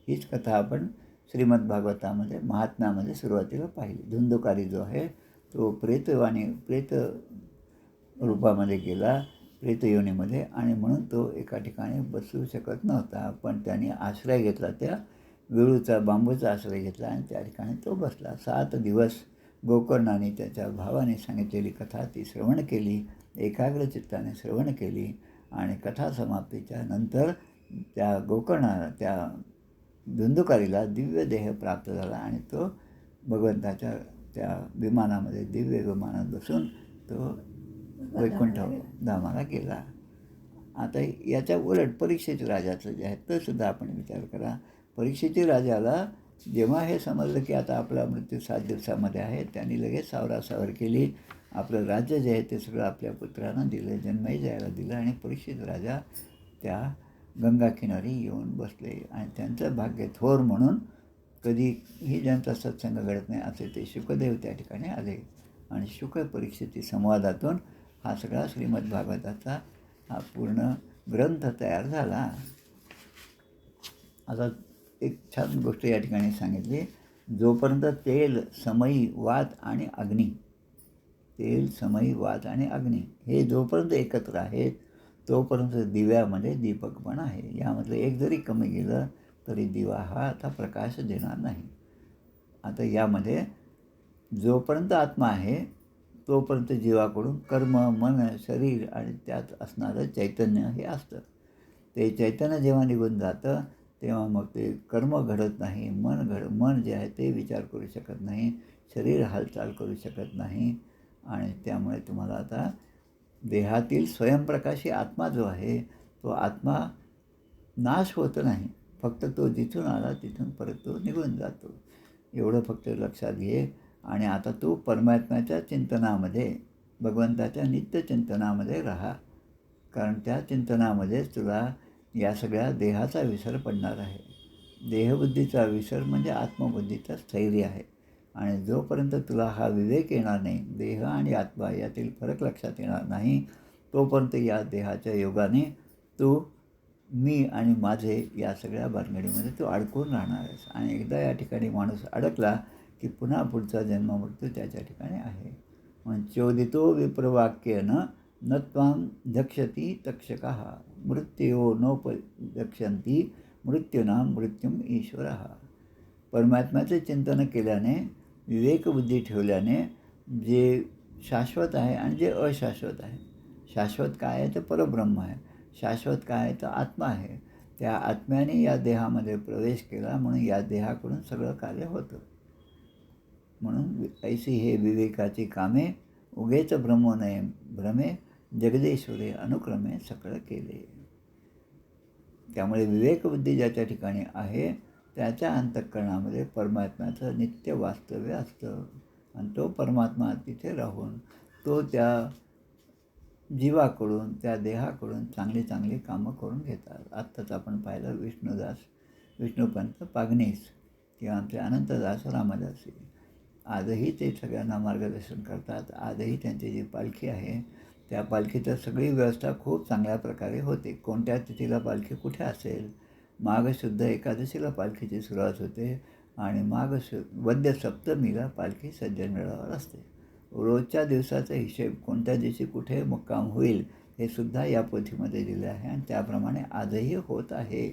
हीच कथा आपण श्रीमद भागवतामध्ये महात्म्यामध्ये सुरुवातीला पाहिली. धुंदुकारी जो आहे तो प्रेत रूपामध्ये गेला, प्रेतयोनीमध्ये, आणि म्हणून तो एका ठिकाणी बसू शकत नव्हता. पण त्याने आश्रय घेतला, त्या वेळूचा, बांबूचा आश्रय घेतला आणि त्या ठिकाणी तो बसला. 7 दिवस गोकर्णाने त्याच्या भावाने सांगितलेली कथा ती श्रवण केली, एकाग्र चित्ताने श्रवण केली आणि कथा समाप्तीच्या नंतर त्या गोकर्णाला, त्या धुंदुकारीला दिव्य देह प्राप्त झाला आणि तो भगवंताच्या त्या विमानामध्ये, दिव्य विमानात बसून तो वैकुंठ धामाला गेला. आता याच्या उलट परीक्षित राजाचं जे आहे ते सुद्धा आपण विचार करा. परीक्षित राजाला जेव्हा हे समजलं की आता आपला मृत्यू 7 दिवसामध्ये आहे, त्यांनी लगेच सावरासावर केली. आपलं राज्य जे आहे ते सगळं आपल्या पुत्रांना दिलं, जन्मही जायला दिलं आणि परीक्षित राजा त्या गंगाकिनारी येऊन बसले आणि त्यांचं भाग्य थोर म्हणून कधीही ज्यांचा सत्संग घडत नाही असे ते शुकदेव त्या ठिकाणी आले आणि शुक परीक्षेची संवादातून हा सगळा श्रीमद्भागवताचा हा पूर्ण ग्रंथ तयार झाला. आता एक छान गोष्ट या ठिकाणी सांगितली, जोपर्यंत तेल, समई, वात आणि अग्नी, तेल, समई, वात आणि अग्नी हे जोपर्यंत एकत्र आहेत तोपर्यंत दिव्यामध्ये दीपक पण आहे. यामधलं एक जरी कमी गेलं तरी दिवा हा आता प्रकाश देणार नाही. आता यामध्ये जोपर्यंत आत्मा आहे तोपर्यंत जीवाकडून कर्म, मन, शरीर आणि त्यात असणारं चैतन्य हे असतं. ते चैतन्य जेव्हा निघून जातं तेव्हा मग ते कर्म घडत नाही, मन जे आहे ते विचार करू शकत नाही, शरीर हालचाल करू शकत नाही आणि त्यामुळे तुम्हाला आता देहातील स्वयंप्रकाशी आत्मा जो आहे तो आत्मा नाश होत नाही, फक्त तो जिथून आला तिथून परत तो निघून जातो. एवढं फक्त लक्षात घे. आणि आता तू परमात्म्याच्या चिंतनामध्ये, भगवंताच्या नित्यचिंतनामध्ये राहा, कारण त्या चिंतनामध्येच तुला या सगळ्या देहाचा विसर पडणार आहे. देहबुद्धीचा विसर म्हणजे आत्मबुद्धीचं स्थैर्य आहे. आणि जोपर्यंत तुला हा विवेक येणार नाही, देह आणि आत्मा यातील फरक लक्षात येणार नाही, तोपर्यंत या देहाच्या योगाने तू मी आणि माझे या सगळ्या भानगडीमध्ये तू अडकून राहणार आहेस. आणि एकदा या ठिकाणी माणूस अडकला की पुन्हा पुढचा जन्म मृत्यू त्याच्या ठिकाणी आहे. म्हणून चोदितो विप्रवाक्येन न त्वां धक्षती तक्षकः मृत्यो नोपदक्षन्ति मृत्यूनां मृत्युम ईश्वरः. परमात्म्याचे चिंतन केल्याने, विवेकबुद्धी ठेवल्याने जे शाश्वत आहे आणि जे अशाश्वत आहे, शाश्वत काय आहे तर परब्रह्म आहे, शाश्वत काय आहे तर आत्मा आहे. त्या आत्म्याने या देहामध्ये प्रवेश केला म्हणून या देहाकडून सगळं कार्य होतं. म्हणून ऐसी हे विवेकाची कामे उगेच ब्रह्मोनय भ्रमे जगदेश्वरे अनुक्रमे सकळ केले. त्यामुळे विवेकबुद्धी ज्याच्या ठिकाणी आहे त्याच्या अंतःकरणामध्ये परमात्म्याचं नित्य वास्तव्य असतं आणि तो परमात्मा तिथे राहून तो त्या जीवाकडून, त्या देहाकडून चांगली चांगली कामं करून घेतात. आत्ताच आपण पाहिलं विष्णुपंत पागनीस किंवा आमचे अनंतदास रामदासी, आजही ते सगळ्यांना मार्गदर्शन करतात. आजही त्यांची जी पालखी आहे त्या पालखीचं सगळी व्यवस्था खूप चांगल्या प्रकारे होते. कोणत्या तिथीला पालखी कुठे असेल, माघ शुद्ध एकादशीला पालखीची सुरुवात होते आणि वद्य सप्तमीला पालखी सज्जन मेळावर असते. रोजच्या दिवसाचा हिशेब कोणत्या दिवशी कुठे मुक्काम होईल हे सुद्धा या पोथीमध्ये दिलं आहे आणि त्याप्रमाणे आजही होत आहे.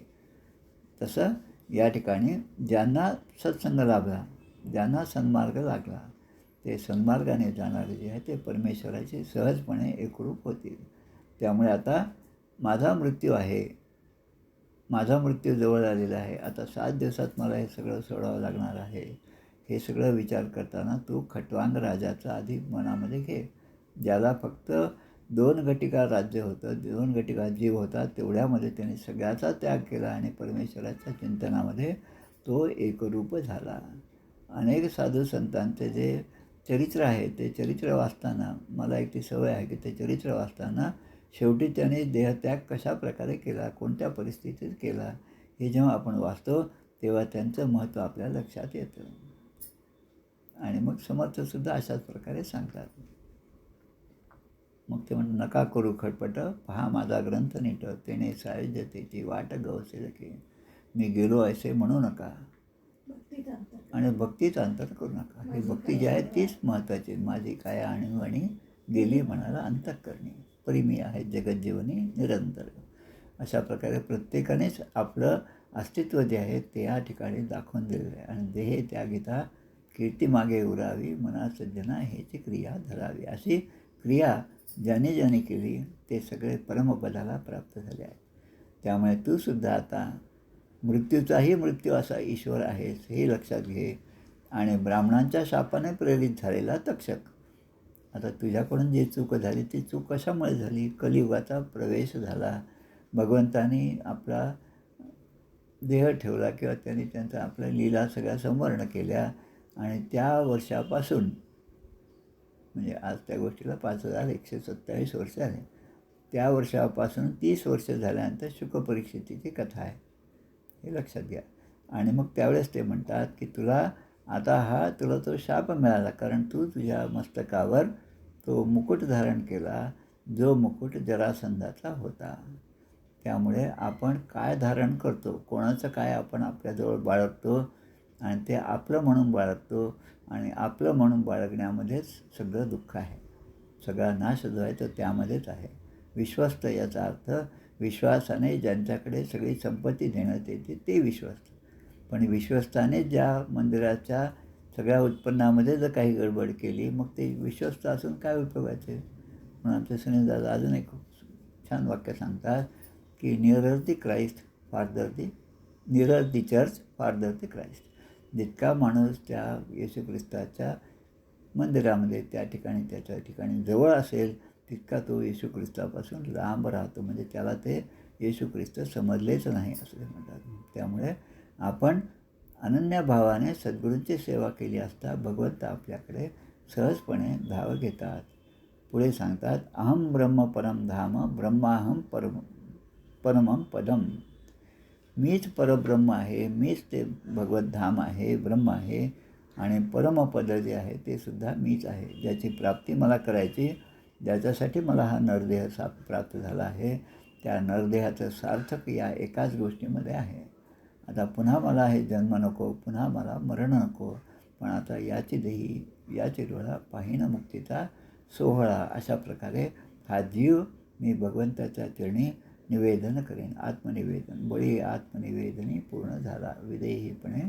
तसं या ठिकाणी ज्यांना सत्संग लाभला, ज्यांना सन्मार्ग लागला, ते सन्मार्गाने जाणारे जे आहे ते परमेश्वराचे सहजपणे एकरूप होतील. त्यामुळे आता माझा मृत्यू आहे, माझा मृत्यू जवळ आलेला आहे, आता 7 दिवसात मला हे सगळं सोडावं लागणार आहे, हे सगळं विचार करताना तू खट्वांग राजाचा आधी मनामध्ये घे. ज्याला फक्त 2 घटिका राज्य होतं, 2 घटिका जीव होता, तेवढ्यामध्ये त्याने सगळ्याचा त्याग केला आणि परमेश्वराच्या चिंतनामध्ये तो एकरूप झाला. अनेक साधू संतांचे जे चरित्र आहे ते चरित्र वाचताना मला एक ती सवय आहे की ते चरित्र वाचताना शेवटी त्याने देहत्याग कशा प्रकारे केला, कोणत्या परिस्थितीत केला, हे जेव्हा आपण वाचतो तेव्हा त्यांचं महत्त्व आपल्या लक्षात येतं. आणि मग समर्थसुद्धा अशाच प्रकारे सांगतात. मग ते म्हणतात, नका करू खटपट, पहा माझा ग्रंथ नीट, तेने सायुज्यतेची वाट गवसेल की. मी गेलो असे म्हणू नका आणि भक्तीचं अंतर करू नका. ही भक्ती जी आहे तीच महत्त्वाची. माझी काय आणीवणी गेली म्हणाला अंतःकरणी, परी मी आहे जगज्जीवनी निरंतर. अशा प्रकारे प्रत्येकानेच आपलं अस्तित्व जे आहे ते या ठिकाणी दाखवून दिलेलं आहे. आणि देहे त्यागिता कीर्ती मागे उरावी, मना सज्जना हेची क्रिया धरावी. अशी क्रिया ज्याने ज्याने केली ते सगळे परमपदाला प्राप्त झाले आहे. त्यामुळे तू सुद्धा आता मृत्यूचाही मृत्यू असा ईश्वर आहेस हे लक्षात घे. आणि ब्राह्मणांच्या शापाने प्रेरित झालेला तक्षक, आता तुझ्याकडून जी चूक झाली ती चूक कशामुळे झाली? कलियुगाचा प्रवेश झाला, भगवंतानी आपला देह ठेवला किंवा त्यांनी त्यांचा आपल्या लीला सगळ्या संवर्ण केल्या आणि त्या वर्षापासून म्हणजे आज त्या गोष्टीला 5127 वर्ष आले. त्या वर्षापासून 30 वर्ष झाल्यानंतर शुकपरीक्षितीची कथा आहे, हे लक्षात घ्या. आणि मग त्यावेळेस ते म्हणतात की तुला तो शाप मिळाला, कारण तू तुझ्या मस्तकावर तो मुकुट धारण केला, जो मुकुट जरासंधाचा होता. त्यामुळे आपण काय धारण करतो, कोणाचं काय आपण आपल्याजवळ बाळगतो आणि ते आपलं म्हणून बाळगतो, आणि आपलं म्हणून बाळगण्यामध्येच सगळं दुःख आहे. सगळा नाश जो आहे तो त्यामध्येच आहे. विश्वस्त याचा अर्थ विश्वासाने ज्यांच्याकडे सगळी संपत्ती देण्यात येते ते विश्वस्त. पण विश्वस्ताने ज्या मंदिराच्या सगळ्या उत्पन्नामध्ये जर काही गडबड केली, मग ते विश्वस्त असून काय उपयोगाचे. म्हणून आमचे सुनील दादा अजून एक छान वाक्य सांगतात की निअरर दी क्राइस्ट फार्दर दी चर्च फार्दर दी क्राइस्ट. जितका माणूस त्या येशू ख्रिस्ताच्या मंदिरामध्ये त्याच्या ठिकाणी जवळ असेल, तितका तो येशू ख्रिस्तापासून लांब राहतो. म्हणजे त्याला ते येशू ख्रिस्त समजलेच नाही असे म्हणतात. त्यामुळे आपण अनन्यभावाने सद्गुरूंची सेवा केली असता भगवंत आपल्याकडे सहजपणे धाव घेतात. पुढे सांगतात, अहम ब्रह्म परम धाम ब्रह्माहम परमम पदम. मीच परब्रह्म आहे, मीच ते भगवत धाम आहे, ब्रह्म आहे, आणि परमपद जे आहे ते सुद्धा मीच आहे. ज्याची प्राप्ती मला करायची, ज्याच्यासाठी मला हा नरदेह प्राप्त झाला आहे, त्या नरदेहाचं सार्थक या एकाच गोष्टीमध्ये आहे. आता पुन्हा मला हे जन्म नको, पुन्हा मला मरण नको, पण आता याची देही याची डोळा पाहिन मुक्तीचा सोहळा. अशा प्रकारे हा जीव मी भगवंताच्या चरणी निवेदन करेन. आत्मनिवेदन. बळी आत्मनिवेदनी पूर्ण झाला, विदेहीपणे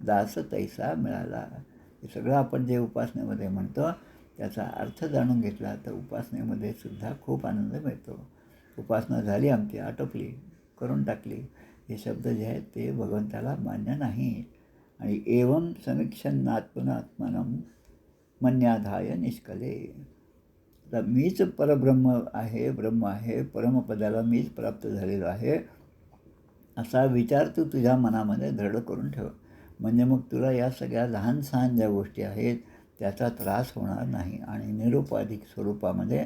दास तैसा मिळाला. हे सगळं आपण जे उपासनेमध्ये म्हणतो त्याचा अर्थ जाणून घेतला तर उपासनेमध्ये सुद्धा खूप आनंद मिळतो. उपासना झाली आमची, आटोपली, करून टाकली, हे शब्द जे आहेत ते भगवंताला मान्य नाहीत. आणि एवं समीक्षणात्मनात्मनम मन्याधाय निष्कले. तर मीच परब्रह्म आहे, ब्रह्म आहे, परमपदाला मीच प्राप्त झालेलो आहे, असा विचार तू तुझ्या मनामध्ये दृढ करून ठेव. म्हणजे मग तुला या सगळ्या लहान सहान ज्या गोष्टी आहेत त्याचा त्रास होणार नाही, आणि निरुपाधिक स्वरूपामध्ये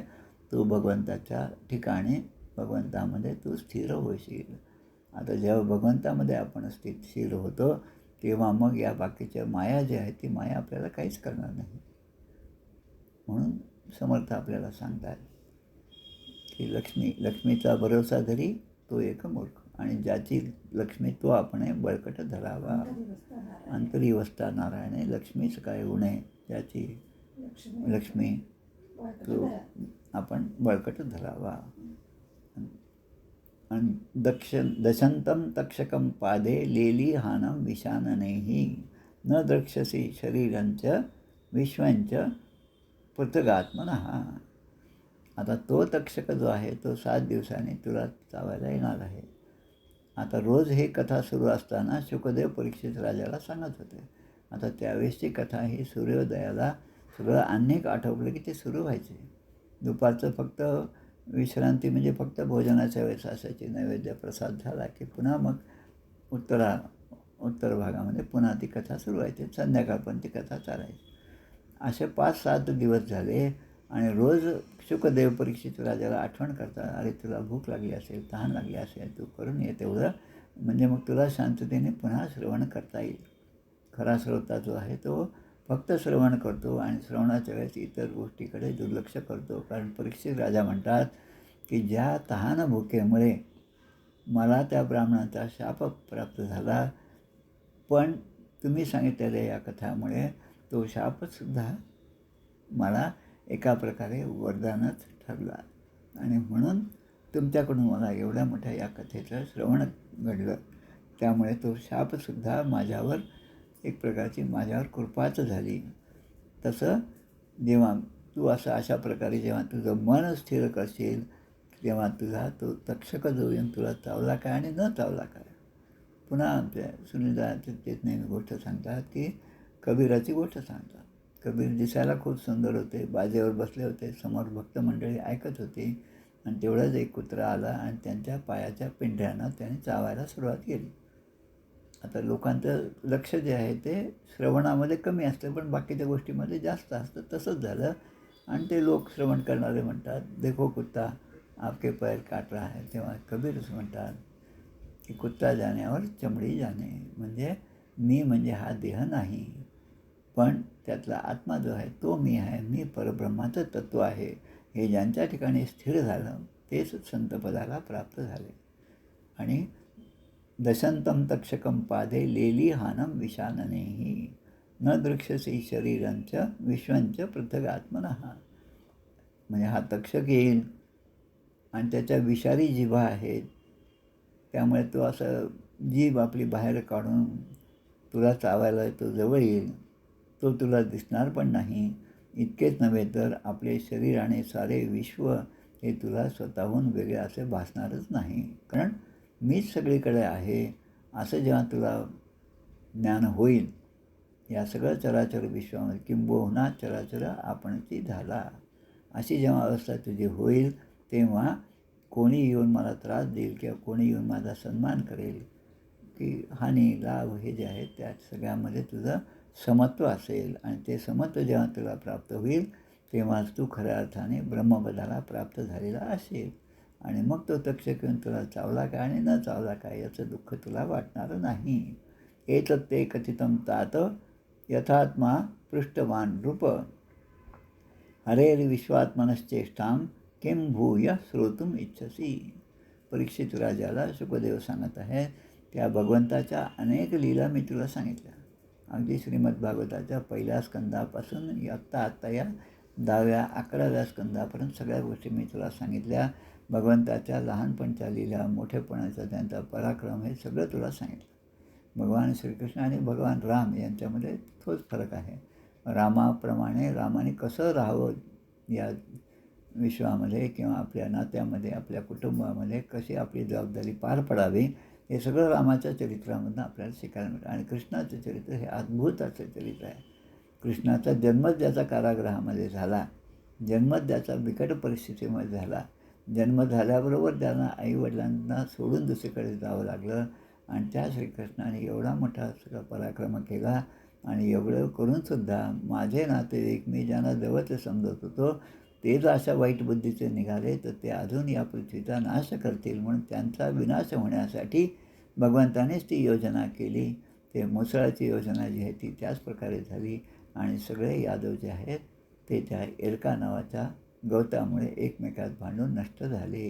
तू भगवंताच्या ठिकाणी भगवंतामध्ये तू स्थिर होशील. आता जेव्हा भगवंतामध्ये आपण स्थिर होतो तेव्हा मग या बाकीच्या माया जी आहे ती माया आपल्याला काहीच करणार नाही. म्हणून समर्थ आपल्याला सांगतात की लक्ष्मीचा भरोसा धरी तो एक मूर्ख, आणि ज्याची लक्ष्मी तो आपण बळकट धरावा. अंतरीवस्था नारायणे लक्ष्मीच काय उणे, ज्याची लक्ष्मी तो आपण बळकट धरावा. आणि दशंतम तक्षकम पादे लेली हानम विशाननेही न द्रक्षसी शरीरंच विश्वंच पृथगात्मनः. आता तो तक्षक जो आहे तो 7 दिवसांनी तुला चावायला येणार आहे. आता रोज हे कथा सुरू असताना शुकदेव परीक्षित राजाला सांगत होते. आता त्यावेळेसची कथा ही सूर्योदयाला सगळं अनेक आठवलं की ते सुरू व्हायचे. दुपारचं फक्त विश्रांती म्हणजे फक्त भोजनाच्या वेळेस असायची. नैवेद्य प्रसाद झाला की पुन्हा मग उत्तर भागामध्ये पुन्हा ती कथा सुरू व्हायची. संध्याकाळ पण ती कथा चालायची. असे 5-7 दिवस झाले आणि रोज शुकदेव परीक्षित राजाला आठवण करतात, अरे तुला भूक लागली असेल, तहान लागली असेल, तू करून ये तेवढं, म्हणजे मग तुला शांततेने पुन्हा श्रवण करता येईल. खरा श्रोता जो आहे तो फक्त श्रवण करतो आणि श्रवणाच्या वेळेस इतर गोष्टीकडे दुर्लक्ष करतो. कारण परीक्षित राजा म्हणतात की ज्या तहान भुकेमुळे मला त्या ब्राह्मणाचा शाप प्राप्त झाला, पण तुम्ही सांगितलेल्या या कथामुळे तो शापसुद्धा मला एका प्रकारे वरदानच ठरला, आणि म्हणून तुमच्याकडून मला एवढ्या मोठ्या या कथेचं श्रवण घडलं. त्यामुळे तो शापसुद्धा माझ्यावर एक प्रकारची माझ्यावर कृपाच झाली. तसं जेव्हा तू अशा प्रकारे जेव्हा तुझं मन स्थिर करशील तेव्हा तुझा तो तक्षक जो येऊन तुला चावला काय आणि न चावला काय. पुन्हा आमच्या सुनीलदाचे तेच नेहमी गोष्ट सांगतात की कबीराची गोष्ट सांगतात. कबीर दिसायला खूप सुंदर होते, बाजेवर बसले होते, समोर भक्त मंडळी ऐकत होती, आणि तेवढाच एक कुत्रा आला आणि त्यांच्या पायाच्या पिंढऱ्यांना त्याने चावायला सुरुवात केली. आता लोकांचं लक्ष जे आहे ते श्रवणामध्ये कमी असतं, पण बाकीच्या गोष्टीमध्ये जास्त असतं. तसंच झालं, आणि ते लोक श्रवण करणारे म्हणतात, देखो कुत्ता आपके पैर काट रहा है, तेव्हा कबीरच म्हणतात की कुत्ता जाण्यावर चमडी जाणे, म्हणजे मी म्हणजे हा देह नाही, पण त्यातला आत्मा जो आहे तो मी आहे, मी परब्रह्माचं तत्त्व आहे, हे ज्यांच्या ठिकाणी स्थिर झालं तेच संतपदाला प्राप्त झाले. आणि दशंतम तक्षकम पादे लेलिहानम विशाननेही न दृक्ष्यसे शरीरंच विश्वंच पृथग आत्मनः. म्हणजे हा तक्षक येईल आणि त्याच्या विषारी जिभा आहेत, त्यामुळे तो असं जीभ आपली बाहेर काढून तुला चावायला तो जवळ येईल, तो तुला दिसणार पण नाही. इतकेच नव्हे तर आपले शरीर आणि सारे विश्व हे तुला स्वतःहून वेगळे असे भासणारच नाही, कारण मीच सगळीकडे आहे असं जेव्हा तुला ज्ञान होईल, या सगळं चराचर विश्वामध्ये किंबहुना चराचर आपणची झाला, अशी जेव्हा अवस्था तुझी होईल, तेव्हा कोणी येऊन मला त्रास देईल किंवा कोणी येऊन माझा सन्मान करेल, की हानी लाभ हे जे आहेत त्या सगळ्यामध्ये तुझं समत्व असेल. आणि ते समत्व जेव्हा तुला प्राप्त होईल तेव्हाच तू खऱ्या अर्थाने ब्रह्मपदाला प्राप्त झालेला असेल. आणि मग तो तक्षक येऊन तुला चावला काय आणि न चावला काय याचं दुःख तुला वाटणार नाही. एतत् ते कथितं तात यथात्मा पृष्ठवान नृप हरेर्विश्वात्मनश्चेष्टां किं भूय श्रोतुम इच्छसी. परीक्षित राजाला शुकदेव सांगत आहे, त्या भगवंताच्या अनेक लीला मी तुला सांगितल्या. अगदी श्रीमद्भागवताच्या पहिल्या स्कंदापासून आत्ता या 10व्या 11व्या स्कंदापर्यंत सगळ्या गोष्टी मी तुला सांगितल्या. भगवंताच्या लहानपणच्या लीला, मोठेपणाचा त्यांचा पराक्रम, हे सगळं तुला सांगितलं. भगवान श्रीकृष्ण आणि भगवान राम यांच्यामध्ये तोच फरक आहे. रामाप्रमाणे रामाने कसं राहावं या विश्वामध्ये किंवा आपल्या नात्यामध्ये, आपल्या कुटुंबामध्ये कशी आपली जबाबदारी पार पडावी, हे सगळं रामाच्या चरित्रामधून आपल्याला शिकायला मिळतं. आणि कृष्णाचं चरित्र हे अद्भुत असं चरित्र आहे. कृष्णाचा जन्मच ज्याचा कारागृहामध्ये झाला, जन्मच ज्याचा बिकट परिस्थितीमध्ये झाला, जन्म झाल्याबरोबर त्यांना आईवडिलांना सोडून दुसरीकडे जावं लागलं, आणि त्या श्रीकृष्णाने एवढा मोठा सगळा पराक्रम केला. आणि एवढं करूनसुद्धा माझे नातेवाईक, मी ज्यांना जवळचं समजत होतो, ते जर अशा वाईट बुद्धीचे निघाले तर ते अजून या पृथ्वीचा नाश करतील, म्हणून त्यांचा विनाश होण्यासाठी भगवंतानेच ती योजना केली. ते मुसळाची योजना जी आहे ती त्याच प्रकारे झाली. आणि सगळे यादव जे आहेत ते त्या एरका नावाच्या गवतामुळे एकमेकात भांडून नष्ट झाले.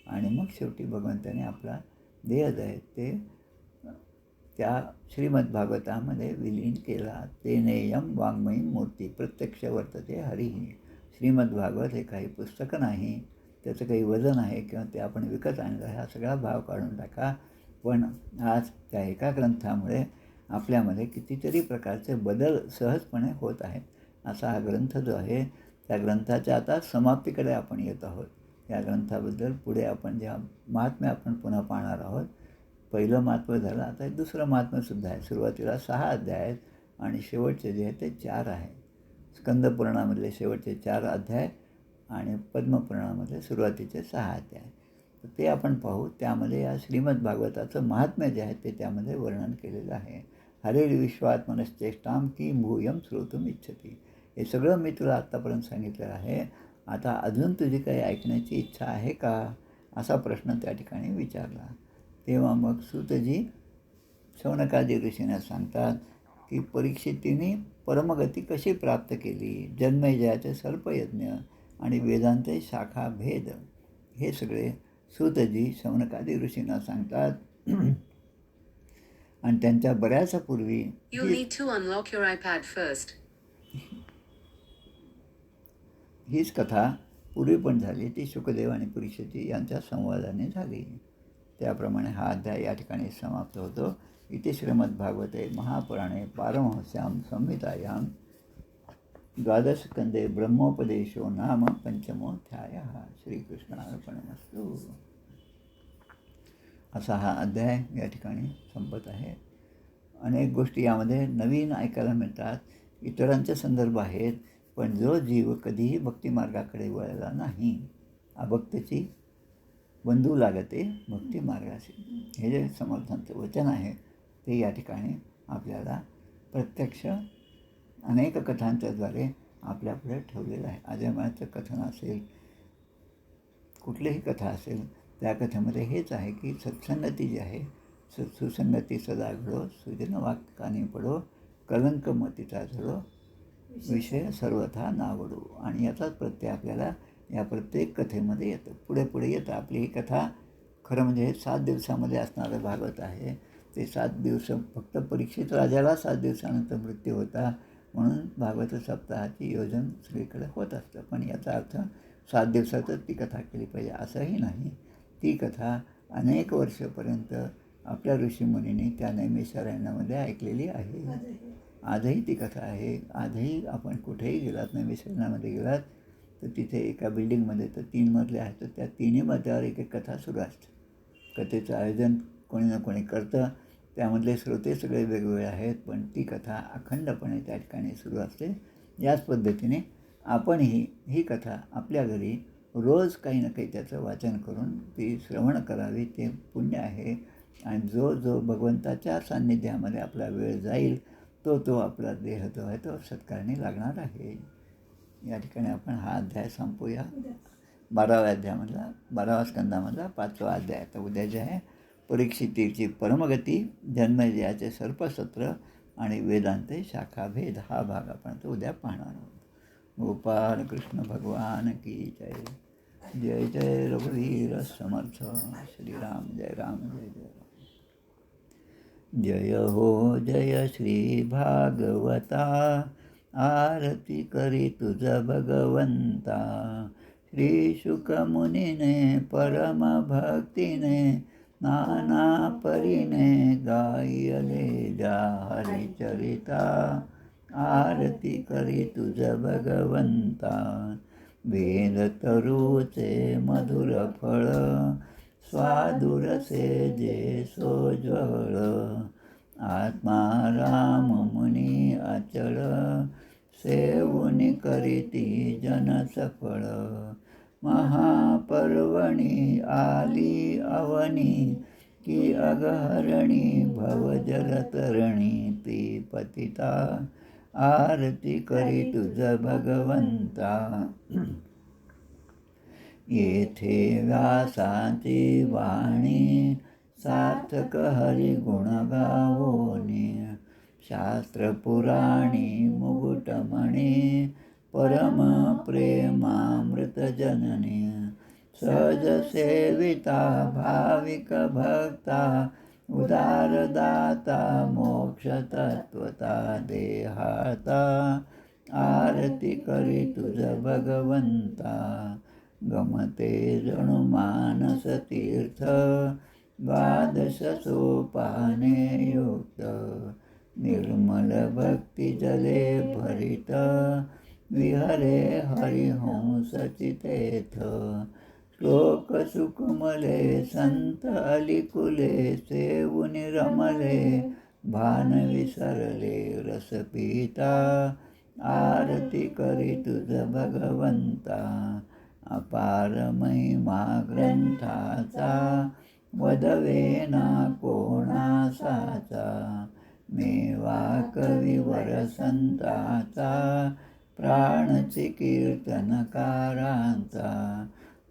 आणि मग शेवटी भगवंताने आपला देह जे आहे ते त्या श्रीमद्भागवतामध्ये विलीन केला. तेनेयम वाङ्मयीं मूर्ती प्रत्यक्ष वर्तते हरिः. श्रीमद्भागवत हे काही पुस्तकं नाही, त्याचं काही वजन आहे किंवा ते आपण विकत आणलं, हा सगळा भाव काढून टाका. पण आज त्या एका ग्रंथामुळे आपल्यामध्ये कितीतरी प्रकारचे बदल सहजपणे होत आहेत. असा हा ग्रंथ जो आहे, त्या ग्रंथाच्या आता समाप्तीकडे आपण येत आहोत. या ग्रंथाबद्दल पुढे आपण जेव्हा महात्म्य आपण पुन्हा पाहणार आहोत. पहिलं महात्म्य झालं, आता दुसरं महात्म्यसुद्धा आहे. सुरुवातीला 6 अध्याय आहेत आणि शेवटचे जे आहे ते 4 आहे. स्कंदपुराणामधले शेवटचे 4 अध्याय आणि पद्मपुराणामधले सुरुवातीचे 6 अध्याय, तर ते आपण पाहू. त्यामध्ये या श्रीमद्भागवताचं महात्म्य जे आहे ते त्यामध्ये वर्णन केलेलं आहे. हरेर्विश्वात्मनश्चेष्टां किं भूयं श्रोतुम इच्छति. हे सगळं मी तुला आत्तापर्यंत सांगितलेलं आहे. आता अजून तुझी काही ऐकण्याची इच्छा आहे का, असा प्रश्न त्या ठिकाणी विचारला. तेव्हा मग सूतजी शौनकादी ऋषींना सांगतात की परीक्षितीने परमगती कशी प्राप्त केली, जन्मेजयाचे सर्पयज्ञ आणि वेदांचे शाखा भेद, हे सगळे सूतजी शौनकादी ऋषींना सांगतात. आणि त्यांच्या बऱ्याच पूर्वी हीच कथा पूर्वी पण झाली, ती शुकदेव आणि परीक्षिती यांच्या संवादाने झाली. त्याप्रमाणे हा अध्याय या ठिकाणी समाप्त होतो. इति श्रीमद्भागवते महापुराणे पारमहंस्यां संहितायां द्वादशस्कंदे ब्रह्मोपदेशो नाम पंचमोऽध्यायः. श्रीकृष्णार्पणमस्तु. असा हा अध्याय या ठिकाणी संपत आहे. अनेक गोष्टी यामध्ये नवीन ऐकायला मिळतात, इतरांचे संदर्भ आहेत. पण जो जीव कधीही भक्तिमार्गाकडे वळला नाही, अभक्तची बंधू लागते भक्ती मार्गाशी, हे जे समर्थांचं वचन आहे ते या ठिकाणी आपल्याला प्रत्यक्ष अनेक कथांच्याद्वारे आपल्यापुढे ठेवलेलं आहे. अजयमाचं कथन असेल, कुठलीही कथा असेल त्या कथेमध्ये हेच आहे की सत्संगती जी आहे सुसंगती सदा घडो सुजन वाक्कानी पडो कलंक मतीचा झडो विषय सर्वथा नावडो. आणि याचाच प्रत्यय आपल्याला या प्रत्येक कथेमध्ये येतं, पुढे पुढे येतं. आपली ही कथा खरं म्हणजे 7 दिवसामध्ये असणारं भागवत आहे. ते 7 दिवस फक्त परीक्षित राजाला 7 दिवसानंतर मृत्यू होता म्हणून भागवत सप्ताहाची योजन सगळीकडे होत असतं. पण याचा अर्थ 7 दिवसातच ती कथा केली पाहिजे असंही नाही. ती कथा अनेक वर्षापर्यंत आपल्या ऋषीमुनींनी त्या नैमिषारण्यामध्ये ऐकलेली आहे. आजही ती कथा आहे. आजही आपण कुठेही गेलात, नैमिषारण्यामध्ये गेलात तर तिथे एका बिल्डिंगमध्ये तर 3 मजले आहेत, तर त्या 3ही मजल्यावर एक एक कथा सुरू असते. कथेचं आयोजन कोणी ना कोणी करतं, त्यामधले श्रोते सगळे वेगवेगळे आहेत, पण ती कथा अखंडपणे त्या ठिकाणी सुरू असते. याच पद्धतीने आपणही ही कथा आपल्या घरी रोज काही ना काही त्याचं वाचन करून ती श्रवण करावी, ते पुण्य आहे. आणि जो जो भगवंताच्या सान्निध्यामध्ये आपला वेळ जाईल तो आपला देह जो आहे तो सत्कारणी लागणार आहे. या ठिकाणी आपण हा अध्याय संपूया. 12व्या अध्यायामधला 12व्या स्कंदामधला 5वा अध्याय. आता उद्या जे आहे परीक्षितीची परमगती, जन्मजयाचे सर्पसत्र आणि वेदांते शाखाभेद हा भाग आपण तो उद्या पाहणार आहोत. गोपाल कृष्ण भगवान की जय. जय जय रघुवीर समर्थ. श्रीराम जय राम जय जय राम. जय हो जय श्री भागवता, आरती करी तुझ भगवंता. श्री शुकमुनीने परम भक्तीने नाना परीने गायले जा हरिचरिता. आरती करी तुझ भगवंता. वेद तरुचे मधुर फळ, स्वादुरसे जे सोज्वळ. आत्मा राम मुनी अचळ, सेवुनी करीती जन सफळ. महापर्वणी आली अवनी, की अगहरणी भवजलतरणी. ती पतिता आरती करी तुझ भगवंता. येथे व्यासाची वाणी, सार्थक हरिगुण गावोनी. शास्त्र पुराणी मुकुटमणी, परम प्रेमामृत जननी. सहज सेविता भाविक भक्ता, उदारदाता मोक्ष तत्वता. देहाता आरती करी तुझ भगवंता. गमते जणू मानस तीर्थ, 12 सोपाने युक्त. निर्मल भक्ती जले भरित, विहरे हरिहंस चितेथ. श्लोक सुकुमले संत अलिकुले, सेवुनी रमले भान विसरले रस पिता. आरती करी तुझ भगवंता. अपार महिमा ग्रंथाचा, वदवेना कोणासाचा. मेवा कविवर संताचा, प्राणची कीर्तनकारांचा.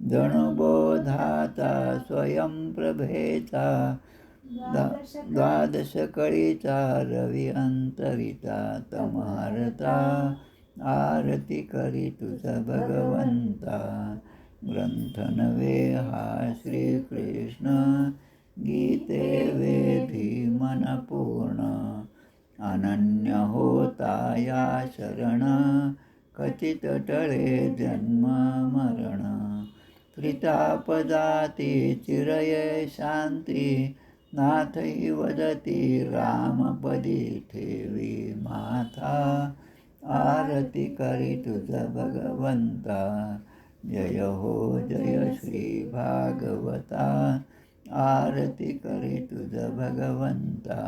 जणुबोधाचा स्वयंप्रभेचा, 12 कळीचा रवी अंतरिता. तमहरता आरती करी तुझ भगवंता. ग्रंथ नव्हे हा श्रीकृष्ण, गीते वेधी मन पूर्ण. अनन्य होता या शरण, खचित टळे जन्म मरण. त्रितापदाती चिरये शांती, नाथही वदती रामपदी ठेवी माथा. आरती करी तुझ भगवंता. जय हो जय श्री भागवता. आरती करी तुझ भगवंता.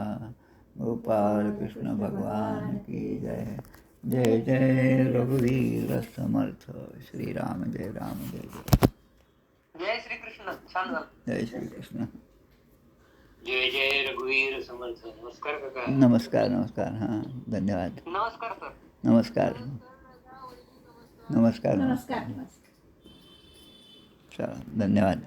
गोपाल कृष्ण भगवान की जय. जय जय रघुवीर समर्थ. श्रीराम जय राम जय जय. जय श्री कृष्ण. छान झालं. जय श्री कृष्ण. जय जय रघुवीर समर्थ. नमस्कार काका. नमस्कार नमस्कार. हां धन्यवाद. नमस्कार सर. नमस्कार नमस्कार. नमस्कार. चला धन्यवाद.